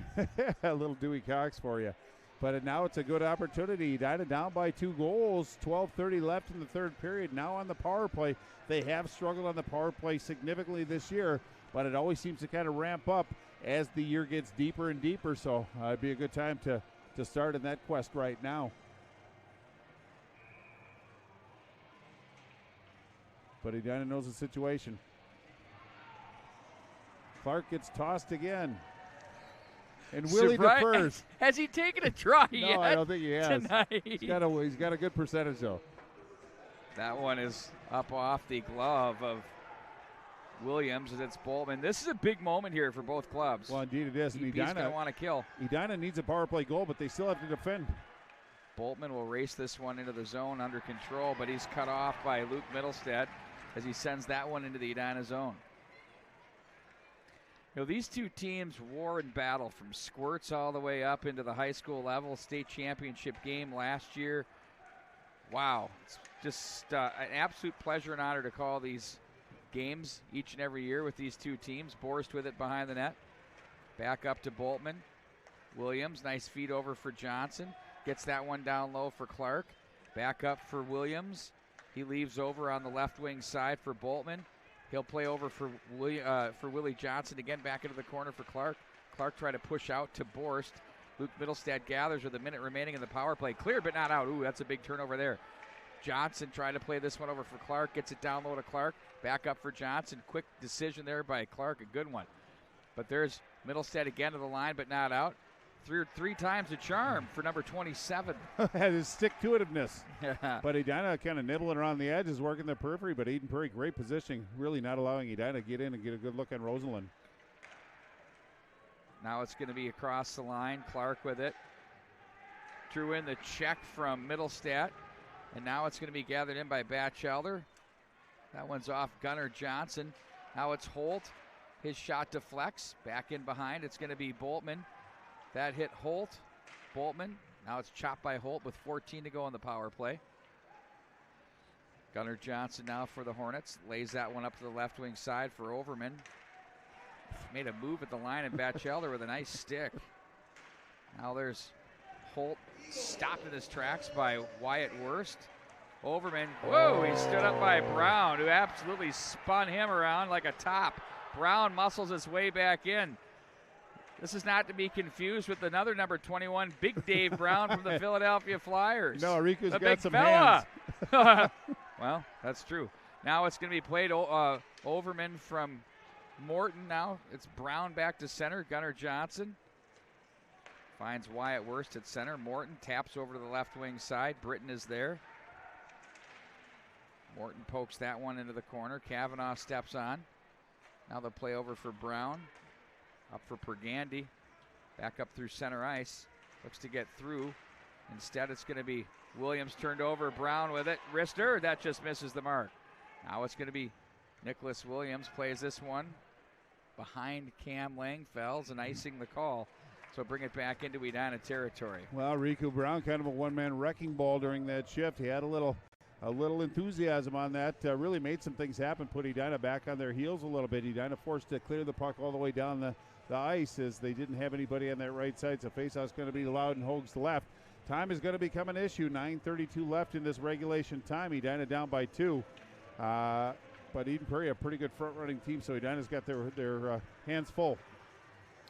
A little Dewey Cox for you. But now it's a good opportunity. Edina down by 2 goals. 12:30 left in the third period. Now on the power play. They have struggled on the power play significantly this year, but it always seems to kind of ramp up as the year gets deeper and deeper. So it'd be a good time to start in that quest right now. But Edina knows the situation. Clark gets tossed again. And Willie defers. Has he taken a try yet? No, I don't think he has. Tonight. He's got a good percentage, though. That one is up off the glove of Williams as it's Boltman. This is a big moment here for both clubs. Well, indeed it is. He's going to want to kill. Edina needs a power play goal, but they still have to defend. Boltman will race this one into the zone under control, but he's cut off by Luke Middlestad as he sends that one into the Edina zone. You know, these two teams war and battle from squirts all the way up into the high school level. State championship game last year. Wow, it's just an absolute pleasure and honor to call these games each and every year with these two teams. Borst with it behind the net. Back up to Boltman. Williams, nice feed over for Johnson. Gets that one down low for Clark. Back up for Williams. He leaves over on the left wing side for Boltman. He'll play over for Willie Johnson. Again, back into the corner for Clark. Clark tried to push out to Borst. Luke Middlestad gathers with a minute remaining in the power play. Cleared but not out. Ooh, that's a big turnover there. Johnson trying to play this one over for Clark. Gets it down low to Clark. Back up for Johnson. Quick decision there by Clark. A good one. But there's Middlestad again to the line, but not out. Three times a charm for number 27. Had his stick-to-itiveness. But Edina kind of nibbling around the edges, working the periphery, but Eden Prairie, great positioning, really not allowing Edina to get in and get a good look on Rosalind. Now it's going to be across the line. Clark with it. Drew in the check from Middlestad. And now it's going to be gathered in by Batchelder. That one's off Gunnar Johnson. Now it's Holt. His shot deflects. Back in behind. It's going to be Boltman. That hit Holt. Boltman. Now it's chopped by Holt with 14 to go on the power play. Gunnar Johnson now for the Hornets. Lays that one up to the left wing side for Overman. Made a move at the line, and Batchelder with a nice stick. Now there's Holt stopped in his tracks by Wyatt Wurst. Overman, whoa, he stood up by Brown, who absolutely spun him around like a top. Brown muscles his way back in. This is not to be confused with another number 21, Big Dave Brown from the Philadelphia Flyers. No, Riku's the got big some fella. hands. Well, that's true. Now it's going to be played Overman from Morton now. It's Brown back to center. Gunnar Johnson finds Wyatt Worst at center. Morton taps over to the left wing side. Britton is there. Morton pokes that one into the corner. Kavanaugh steps on. Now the play over for Brown. Up for Pergandy. Back up through center ice. Looks to get through. Instead, it's going to be Williams turned over. Brown with it. Wrister, that just misses the mark. Now it's going to be Nicholas Williams plays this one behind Cam Langfells and icing the call. So bring it back into Edina territory. Well, Riku Brown, kind of a one-man wrecking ball during that shift. He had a little enthusiasm on that. Really made some things happen. Put Edina back on their heels a little bit. Edina forced to clear the puck all the way down the ice as they didn't have anybody on that right side. So faceoff's going to be Loudon Hogue's left. Time is going to become an issue. 9:32 left in this regulation time. Edina down by 2. But Eden Prairie, a pretty good front-running team, so Edina's got their hands full.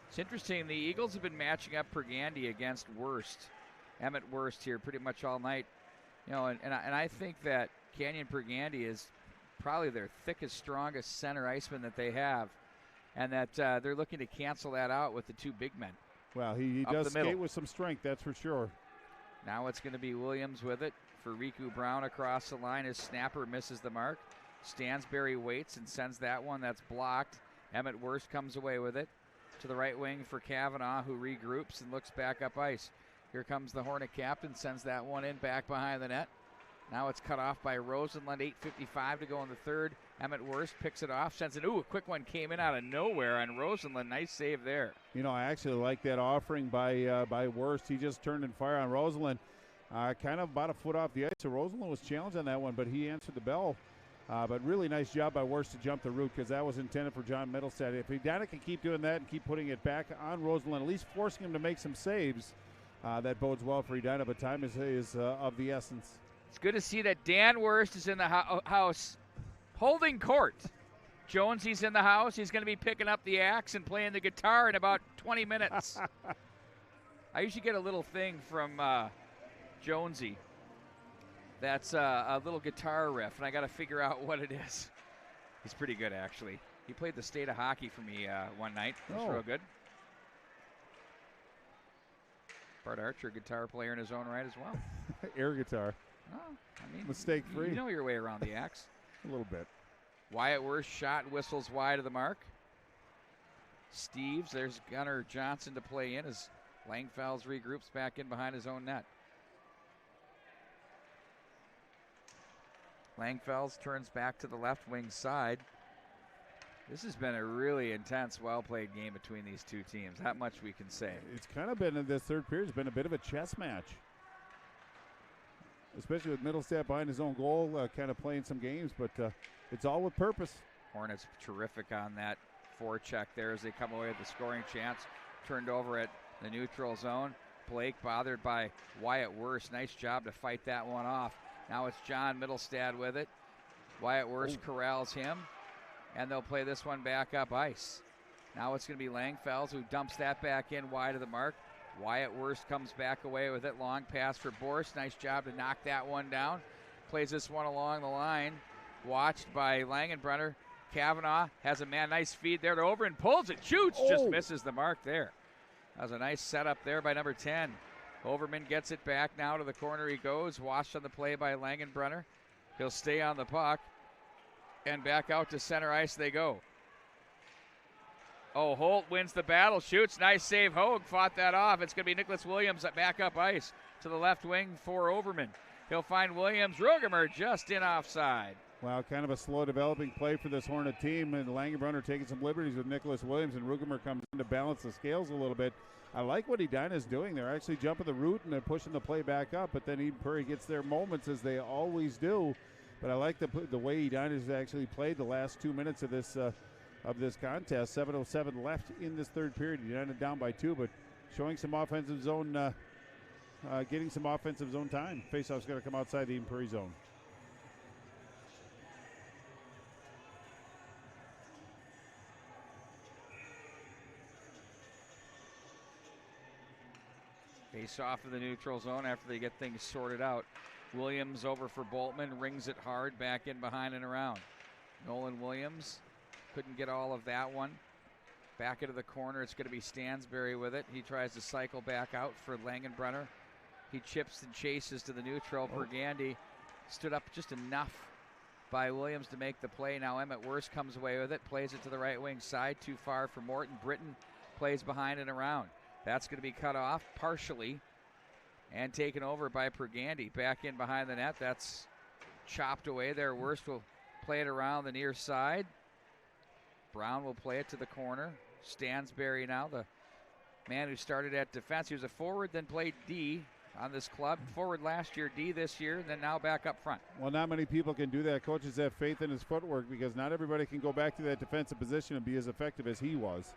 It's interesting. The Eagles have been matching up Pergandy against Worst, Emmett Worst here pretty much all night. You know, and I think that Canyon Pergandy is probably their thickest, strongest center iceman that they have, and that they're looking to cancel that out with the 2 big men. Well, he does skate with some strength, that's for sure. Now it's going to be Williams with it for Riku Brown across the line. His snapper misses the mark. Stansberry waits and sends that one. That's blocked. Emmett Worst comes away with it to the right wing for Kavanaugh, who regroups and looks back up ice. Here comes the Hornet captain, sends that one in back behind the net. Now it's cut off by Rosenlund. 8:55 to go in the third. Emmett Worst picks it off, sends it. Ooh, a quick one came in out of nowhere on Rosenlund. Nice save there. You know, I actually like that offering by Worst. He just turned and fired on Rosenlund. Kind of about a foot off the ice. So Rosenlund was challenged on that one, but he answered the bell. But really nice job by Worst to jump the route because that was intended for John Middlestad. If Edina can keep doing that and keep putting it back on Rosenlund, at least forcing him to make some saves, that bodes well for Edina, but time is of the essence. It's good to see that Dan Worst is in the house holding court. Jonesy's in the house. He's going to be picking up the axe and playing the guitar in about 20 minutes. I usually get a little thing from Jonesy. That's a little guitar riff, and I got to figure out what it is. He's pretty good, actually. He played the state of hockey for me one night. It was real good. Bart Archer, guitar player in his own right as well. Air guitar. Oh, I mean, mistake-free. You know your way around the axe. A little bit. Wyatt Worst shot whistles wide of the mark. Steves, there's Gunnar Johnson to play in as Langfells regroups back in behind his own net. Langfells turns back to the left wing side. This has been a really intense, well-played game between these two teams. That much we can say. It's kind of been, in this third period, it's been a bit of a chess match. Especially with Middlestad behind his own goal, kind of playing some games, but it's all with purpose. Hornets terrific on that forecheck there as they come away with the scoring chance. Turned over at the neutral zone. Blake bothered by Wyatt Worst. Nice job to fight that one off. Now it's John Middlestad with it. Wyatt Worst corrals him, and they'll play this one back up ice. Now it's going to be Langfells who dumps that back in wide of the mark. Wyatt Worst comes back away with it. Long pass for Borst. Nice job to knock that one down. Plays this one along the line. Watched by Langenbrunner. Kavanaugh has a man. Nice feed there to over and pulls it. Shoots. Just misses the mark there. That was a nice setup there by number 10. Overman gets it back now to the corner he goes. Washed on the play by Langenbrunner. He'll stay on the puck. And back out to center ice they go. Oh, Holt wins the battle, shoots. Nice save. Hogue fought that off. It's going to be Nicholas Williams at back up ice to the left wing for Overman. He'll find Williams. Rugemer just in offside. Wow, kind of a slow developing play for this Hornet team, and Langenbrunner taking some liberties with Nicholas Williams, and Rugemer comes in to balance the scales a little bit. I like what Edina's doing. They're actually jumping the route and they're pushing the play back up, but then Eden Prairie gets their moments as they always do. But I like the way Edina's actually played the last 2 minutes of this contest. 7:07 left in this third period. Edina down by 2, but showing some offensive zone, getting some offensive zone time. Faceoff's going to come outside the Eden Prairie zone. Face off of the neutral zone after they get things sorted out. Williams over for Boltman, rings it hard, back in behind and around. Nolan Williams couldn't get all of that one. Back into the corner, it's going to be Stansberry with it. He tries to cycle back out for Langenbrunner. He chips and chases to the neutral. Burgandy stood up just enough by Williams to make the play. Now Emmett Worst comes away with it, plays it to the right wing side, too far for Morton. Britton plays behind and around. That's going to be cut off partially and taken over by Burgandy. Back in behind the net, that's chopped away there. Worst will play it around the near side. Brown will play it to the corner. Stansberry now, the man who started at defense. He was a forward, then played D on this club. Forward last year, D this year, and then now back up front. Well, not many people can do that. Coaches have faith in his footwork because not everybody can go back to that defensive position and be as effective as he was.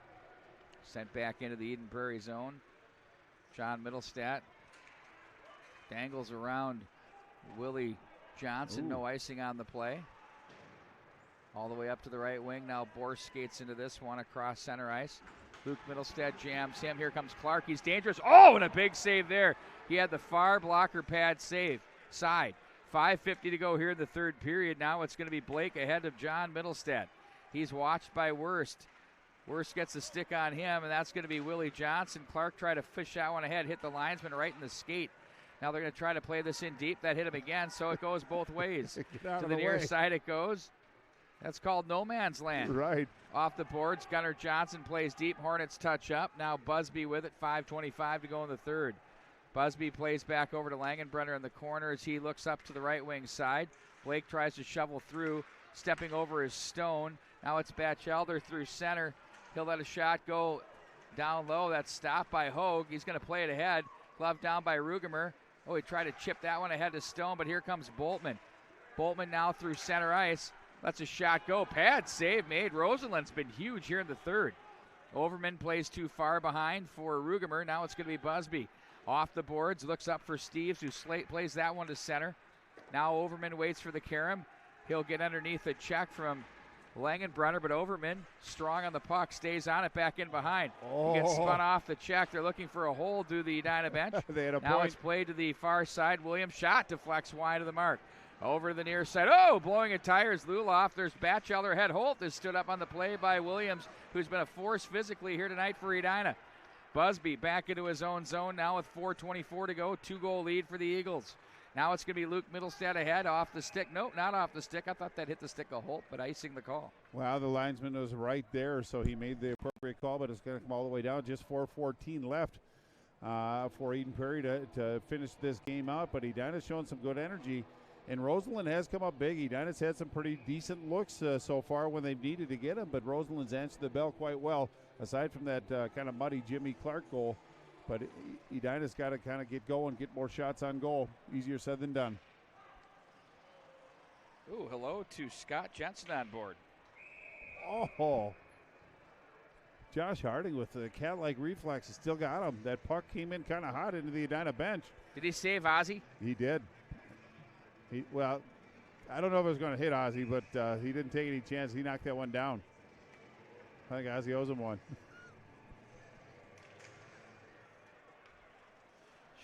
Sent back into the Eden Prairie zone. John Middlestat dangles around Willie Johnson. No icing on the play. All the way up to the right wing. Now Borst skates into this one across center ice. Luke Middlestat jams him. Here comes Clark. He's dangerous. Oh, and a big save there. He had the far blocker pad save. Side. 5:50 to go here in the third period. Now it's going to be Blake ahead of John Middlestat. He's watched by Worst. Worst gets the stick on him, and that's going to be Willie Johnson. Clark tried to fish that one ahead, hit the linesman right in the skate. Now they're going to try to play this in deep. That hit him again, so it goes both ways. To the near side it goes. That's called no man's land. Right. Off the boards, Gunnar Johnson plays deep. Hornets touch up. Now Busby with it. 5:25 to go in the third. Busby plays back over to Langenbrunner in the corner as he looks up to the right wing side. Blake tries to shovel through, stepping over his Stone. Now it's Batchelder through center. He'll let a shot go down low. That's stopped by Hogue. He's going to play it ahead. Glove down by Rugemer. Oh, he tried to chip that one ahead to Stone, but here comes Boltman. Boltman now through center ice. Lets a shot go. Pad save made. Rosenlund's been huge here in the third. Overman plays too far behind for Rugemer. Now it's going to be Busby. Off the boards, looks up for Steves, who plays that one to center. Now Overman waits for the carom. He'll get underneath a check from Langenbrunner, but Overman, strong on the puck, stays on it back in behind. He gets spun off the check. They're looking for a hole to the Edina bench. They had a now point. It's played to the far side. Williams shot deflects wide of the mark. Over to the near side. Oh, blowing a tire is Luloff. There's Batchelder. Head Holt is stood up on the play by Williams, who's been a force physically here tonight for Edina. Busby back into his own zone now with 4:24 to go. 2-goal lead for the Eagles. Now it's going to be Luke Middlestat ahead off the stick. Nope, not off the stick. I thought that hit the stick of Holt, but icing the call. Well, the linesman was right there, so he made the appropriate call, but it's going to come all the way down. Just 4:14 left for Eden Prairie to finish this game out, but Edina's showing some good energy. And Roseland has come up big. Edina's had some pretty decent looks so far when they've needed to get him, but Roseland's answered the bell quite well, aside from that kind of muddy Jimmy Clark goal. But Edina's got to kind of get going, get more shots on goal. Easier said than done. Ooh, hello to Scott Jensen on board. Oh, Josh Harding with the cat-like reflexes still got him. That puck came in kind of hot into the Edina bench. Did he save Ozzy? He did. Well, I don't know if it was going to hit Ozzy, but he didn't take any chance. He knocked that one down. I think Ozzy owes him one.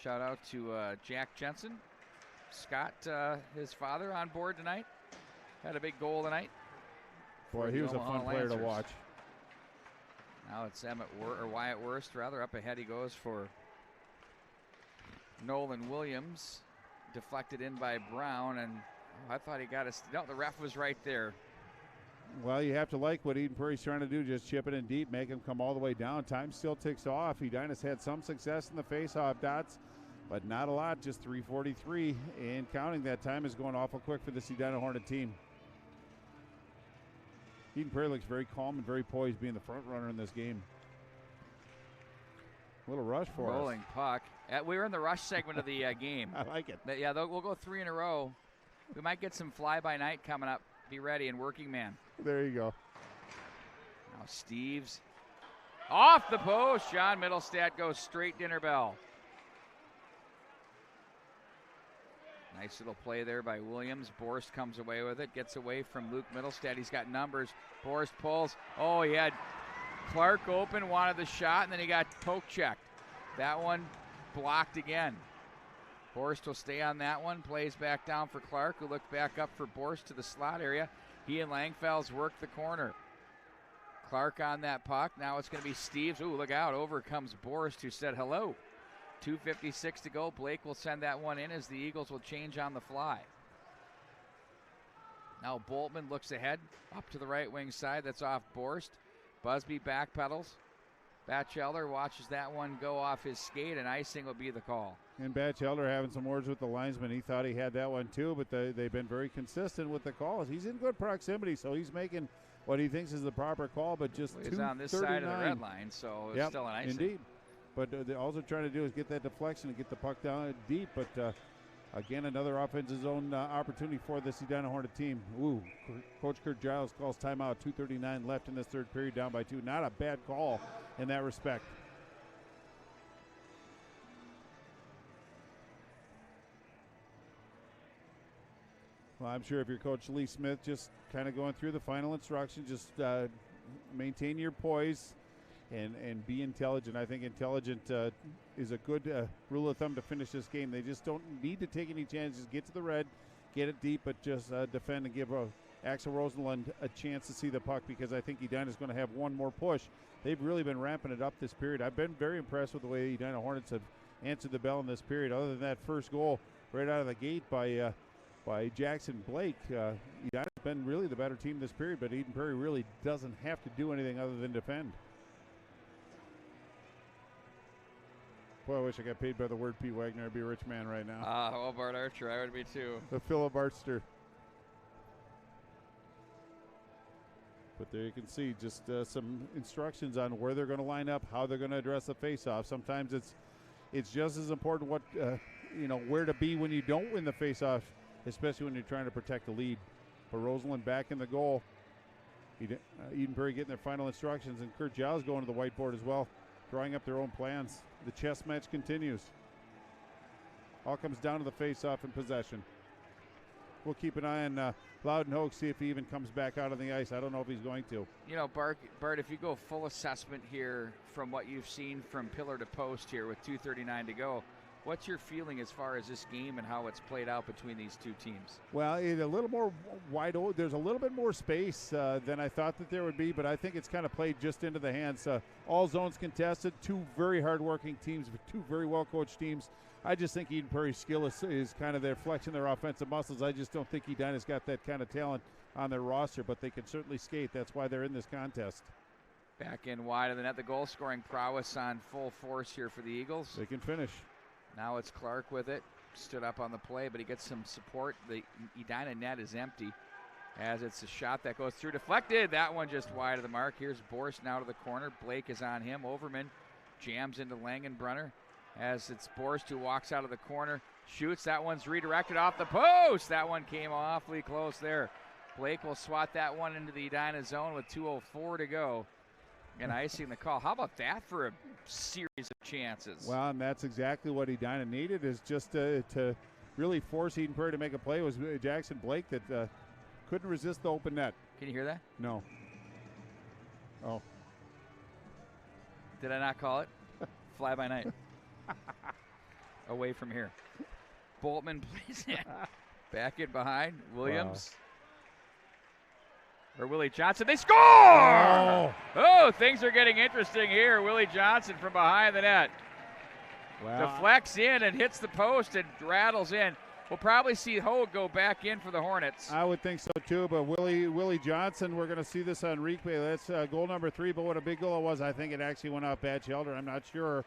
Shout out to Jack Jensen. Scott, his father, on board tonight. Had a big goal tonight. Boy, he was a fun player to watch. Now it's Wyatt Worst, rather. Up ahead he goes for Nolan Williams. Deflected in by Brown, and I thought he got us. No, the ref was right there. Well, you have to like what Eden Prairie's trying to do, just chip it in deep, make him come all the way down. Time still ticks off. Edina's had some success in the face-off dots, but not a lot, just 3:43, and counting. That time is going awful quick for this Edina Hornet team. Eden Prairie looks very calm and very poised, being the front runner in this game. A little rush for us. Rolling puck. We were in the rush segment of the game. I like it. But yeah, we'll go 3 in a row. We might get some fly-by-night coming up. Be ready and working man. There you go. Now Steves. Off the post. John Middlestat goes straight dinner bell. Nice little play there by Williams. Borst comes away with it. Gets away from Luke Middlestat. He's got numbers. Borst pulls. Oh, he had Clark open, wanted the shot, and then he got poke checked. That one blocked again. Borst will stay on that one. Plays back down for Clark, who looked back up for Borst to the slot area. He and Langfels work the corner. Clark on that puck. Now it's going to be Steves. Ooh, look out. Over comes Borst, who said hello. 2:56 to go. Blake will send that one in as the Eagles will change on the fly. Now Boltman looks ahead, up to the right wing side. That's off Borst. Busby backpedals. Batchelder watches that one go off his skate, and icing will be the call. And Batchelder having some words with the linesman. He thought he had that one too, but they've been very consistent with the calls. He's in good proximity, so he's making what he thinks is the proper call, but just he's on this side of the red line, so it's still an icing. Indeed. But all they're trying to do is get that deflection and get the puck down deep, but again, another offensive zone opportunity for this Edina Hornet team. Ooh, Coach Kurt Giles calls timeout. 2:39 left in this third period, down by 2. Not a bad call in that respect. Well, I'm sure if you're Coach Lee Smith, just kind of going through the final instructions, just maintain your poise and be intelligent. I think intelligent is a good rule of thumb to finish this game. They just don't need to take any chances. Get to the red, get it deep, but just defend and give Axel Rosenlund a chance to see the puck, because I think Edina is going to have one more push. They've really been ramping it up this period. I've been very impressed with the way Edina Hornets have answered the bell in this period. Other than that first goal right out of the gate by Jackson Blake, Edina's been really the better team this period, but Eden Prairie really doesn't have to do anything other than defend. Boy, I wish I got paid by the word Pete Wagner. I'd be a rich man right now. Well, Bart Archer, I would be too. The Philip Artster. But there you can see just some instructions on where they're going to line up, how they're going to address the faceoff. Sometimes it's just as important what where to be when you don't win the faceoff, especially when you're trying to protect the lead. But Roseland back in the goal. Eden Prairie getting their final instructions, and Kurt Giles going to the whiteboard as well, drawing up their own plans. The chess match continues. All comes down to the face-off and possession. We'll keep an eye on Loudon Hogue, see if he even comes back out on the ice. I don't know if he's going to. You know, Bart, if you go full assessment here from what you've seen from pillar to post here with 2:39 to go, what's your feeling as far as this game and how it's played out between these two teams? Well, it's a little more wide open. There's a little bit more space than I thought that there would be, but I think it's kind of played just into the hands. All zones contested, two very hard-working teams, two very well-coached teams. I just think Eden Prairie's skill is kind of their flexing their offensive muscles. I just don't think Edina's got that kind of talent on their roster, but they can certainly skate. That's why they're in this contest. Back in wide of the net, the goal-scoring prowess on full force here for the Eagles. They can finish. Now it's Clark with it. Stood up on the play, but he gets some support. The Edina net is empty as it's a shot that goes through, deflected. That one just wide of the mark. Here's Borst now to the corner. Blake is on him. Overman jams into Langenbrunner as it's Borst who walks out of the corner, shoots. That one's redirected off the post. That one came awfully close there. Blake will swat that one into the Edina zone with 2:04 to go. And icing the call. How about that for a series of chances? Well, and that's exactly what Edina needed, is just to really force Eden Prairie to make a play. It was Jackson Blake that couldn't resist the open net. Can you hear that? No. Oh. Did I not call it? Fly by night. Away from here. Boltman plays in. Back in behind. Williams. Or Willie Johnson. They score! Oh, things are getting interesting here. Willie Johnson from behind the net. Wow. Deflects in and hits the post and rattles in. We'll probably see Hogue go back in for the Hornets. I would think so too, but Willie Johnson, we're going to see this on replay. That's goal number 3, but what a big goal it was. I think it actually went off Batchelder. I'm not sure.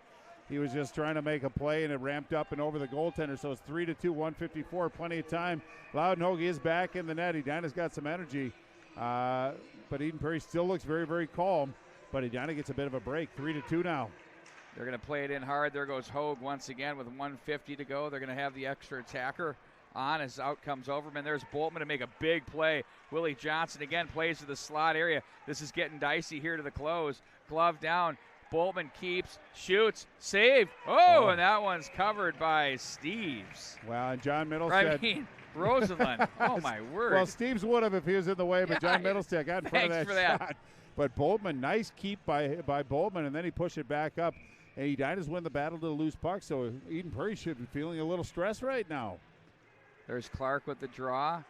He was just trying to make a play, and it ramped up and over the goaltender, so it's 3-2, 154, plenty of time. Loudon Hogue is back in the net. Edina's got some energy. But Eden Prairie still looks very, very calm. But Edina gets a bit of a break. 3-2 now. They're going to play it in hard. There goes Hogue once again with 1:50 to go. They're going to have the extra attacker on as out comes Overman. There's Boltman to make a big play. Willie Johnson again plays to the slot area. This is getting dicey here to the close. Glove down. Boltman keeps, shoots, save. Oh, and that one's covered by Steves. Wow, and John Middlestead. Roseland. Oh, my word. Well, Steves would have if he was in the way, but John Middlestead got in front of that shot. But Boltman, nice keep by Boltman, and then he pushed it back up. And Edina's win the battle to the loose puck, so Eden Prairie should be feeling a little stress right now. There's Clark with the draw.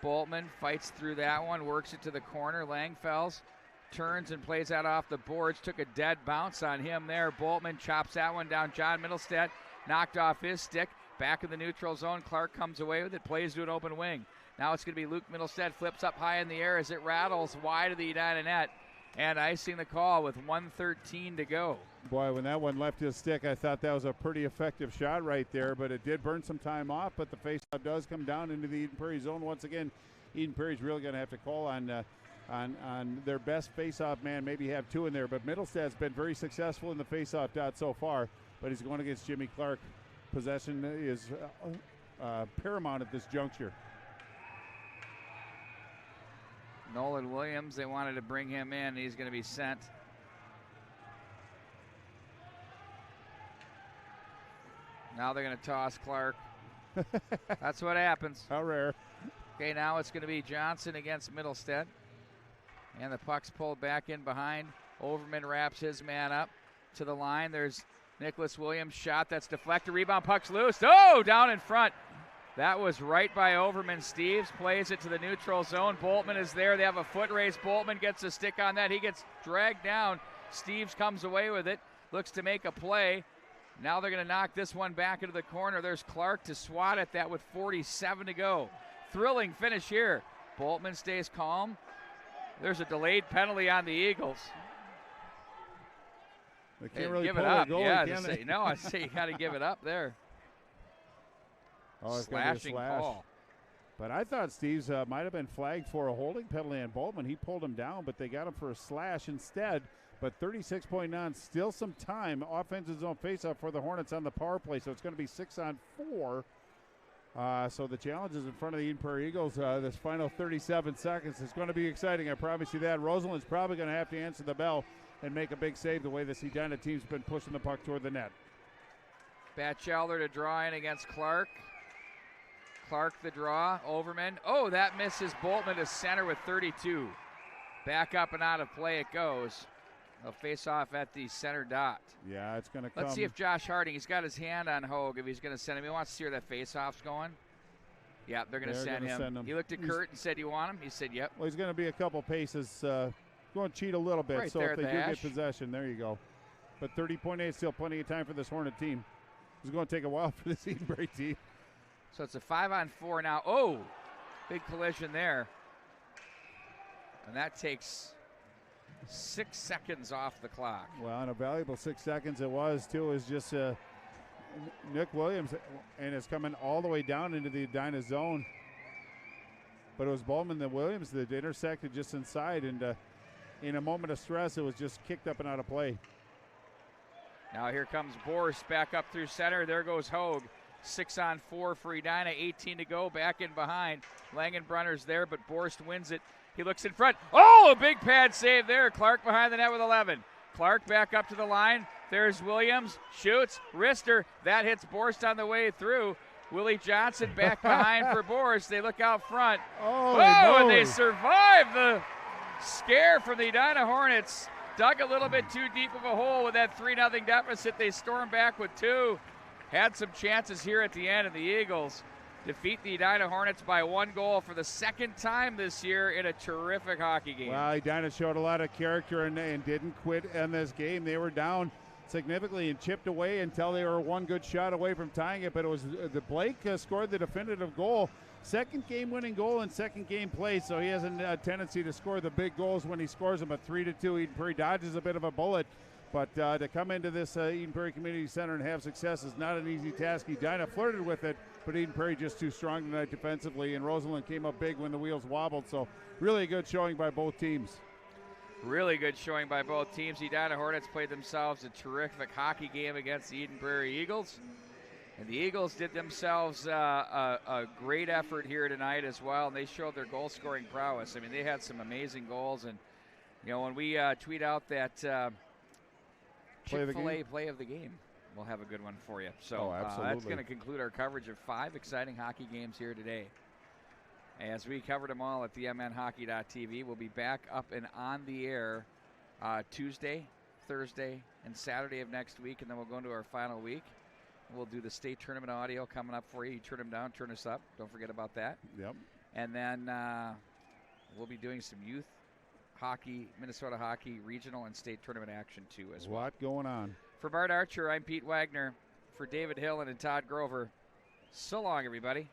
Boltman fights through that one, works it to the corner. Langfells turns and plays that off the boards. Took a dead bounce on him there. Boltman chops that one down. John Middlestead knocked off his stick. Back in the neutral zone. Clark comes away with it, plays to an open wing. Now it's going to be Luke Middlestead, flips up high in the air as it rattles wide of the Edina net. And icing the call with 1:13 to go. Boy, when that one left his stick, I thought that was a pretty effective shot right there, but it did burn some time off, but the faceoff does come down into the Eden Prairie zone once again. Eden Prairie's really going to have to call on their best faceoff man, maybe have two in there, but Middlestead's been very successful in the faceoff dot so far, but he's going against Jimmy Clark. Possession is paramount at this juncture. Nolan Williams, they wanted to bring him in. He's going to be sent. Now they're going to toss Clark. That's what happens. How rare. Okay, now it's going to be Johnson against Middlestead. And the puck's pulled back in behind. Overman wraps his man up to the line. There's Nicholas Williams' shot that's deflected. Rebound, puck's loose. Oh, down in front. That was right by Overman. Steves plays it to the neutral zone. Boltman is there. They have a foot race. Boltman gets a stick on that. He gets dragged down. Steves comes away with it. Looks to make a play. Now they're going to knock this one back into the corner. There's Clark to swat at that with 47 to go. Thrilling finish here. Boltman stays calm. There's a delayed penalty on the Eagles. They can't really give it up. No, I say you got to give it up there. Oh, it's slashing gonna be a slash. call. But I thought Steves might have been flagged for a holding penalty on Boltman. He pulled him down, but they got him for a slash instead. But 36.9, still some time. Offensive zone faceoff for the Hornets on the power play, so it's going to be 6-on-4. So the challenge is in front of the Eden Prairie Eagles. This final 37 seconds is going to be exciting. I promise you that. Roseland's probably going to have to answer the bell and make a big save the way this Edina team's been pushing the puck toward the net. Batchelder to draw in against Clark. Clark the draw. Overman. Oh, that misses Boltman to center with 32. Back up and out of play it goes. They'll face off at the center dot. Yeah, it's going to come. Let's see if Josh Harding, he's got his hand on Hogue, if he's going to send him. He wants to see where that face-off's going. Yeah, they're going to send him. He looked at Kurt and said, you want him? He said, yep. Well, he's going to be a couple paces. Going to cheat a little bit, right so there if they do get possession, there you go. But 30.8, still plenty of time for this Hornet team. It's going to take a while for this Eden Prairie team. So it's a 5-on-4 now. Oh, big collision there. And that takes 6 seconds off the clock. Well, and a valuable 6 seconds it was, too. Is just Nick Williams, and it's coming all the way down into the Edina zone. But it was Bowman and Williams that intersected just inside, and in a moment of stress, it was just kicked up and out of play. Now here comes Borst back up through center. There goes Hogue. 6-on-4 for Edina, 18 to go, back in behind. Langenbrunner's there, but Borst wins it. He looks in front. Oh, a big pad save there. Clark behind the net with 11. Clark back up to the line. There's Williams, shoots, wrister. That hits Borst on the way through. Willie Johnson back behind for Borst. They look out front. Oh, and they survive the scare from the Edina Hornets. Dug a little bit too deep of a hole with that 3-0 deficit. They storm back with 2. Had some chances here at the end, and the Eagles defeat the Edina Hornets by 1 goal for the second time this year in a terrific hockey game. Well, Edina showed a lot of character and didn't quit in this game. They were down significantly and chipped away until they were 1 good shot away from tying it, but it was the Blake scored the definitive goal. Second game-winning goal in second game play, so he has a tendency to score the big goals when he scores them. But 3-2, Eden Prairie dodges a bit of a bullet. But to come into this Eden Prairie Community Center and have success is not an easy task. Edina flirted with it, but Eden Prairie just too strong tonight defensively, and Roseland came up big when the wheels wobbled. So really a good showing by both teams. Really good showing by both teams. Edina Hornets played themselves a terrific hockey game against the Eden Prairie Eagles. And the Eagles did themselves a great effort here tonight as well, and they showed their goal-scoring prowess. I mean, they had some amazing goals, and, you know, when we tweet out that Chick-fil-A play of the game, we'll have a good one for you. So that's going to conclude our coverage of 5 exciting hockey games here today. As we covered them all at the MNHockey.tv, we'll be back up and on the air Tuesday, Thursday, and Saturday of next week, and then we'll go into our final week. We'll do the state tournament audio coming up for you. You turn them down, turn us up. Don't forget about that. Yep. And then we'll be doing some youth hockey, Minnesota hockey, regional and state tournament action too as well. A lot going on. For Bart Archer, I'm Pete Wagner. For David Hill and Todd Grover, so long, everybody.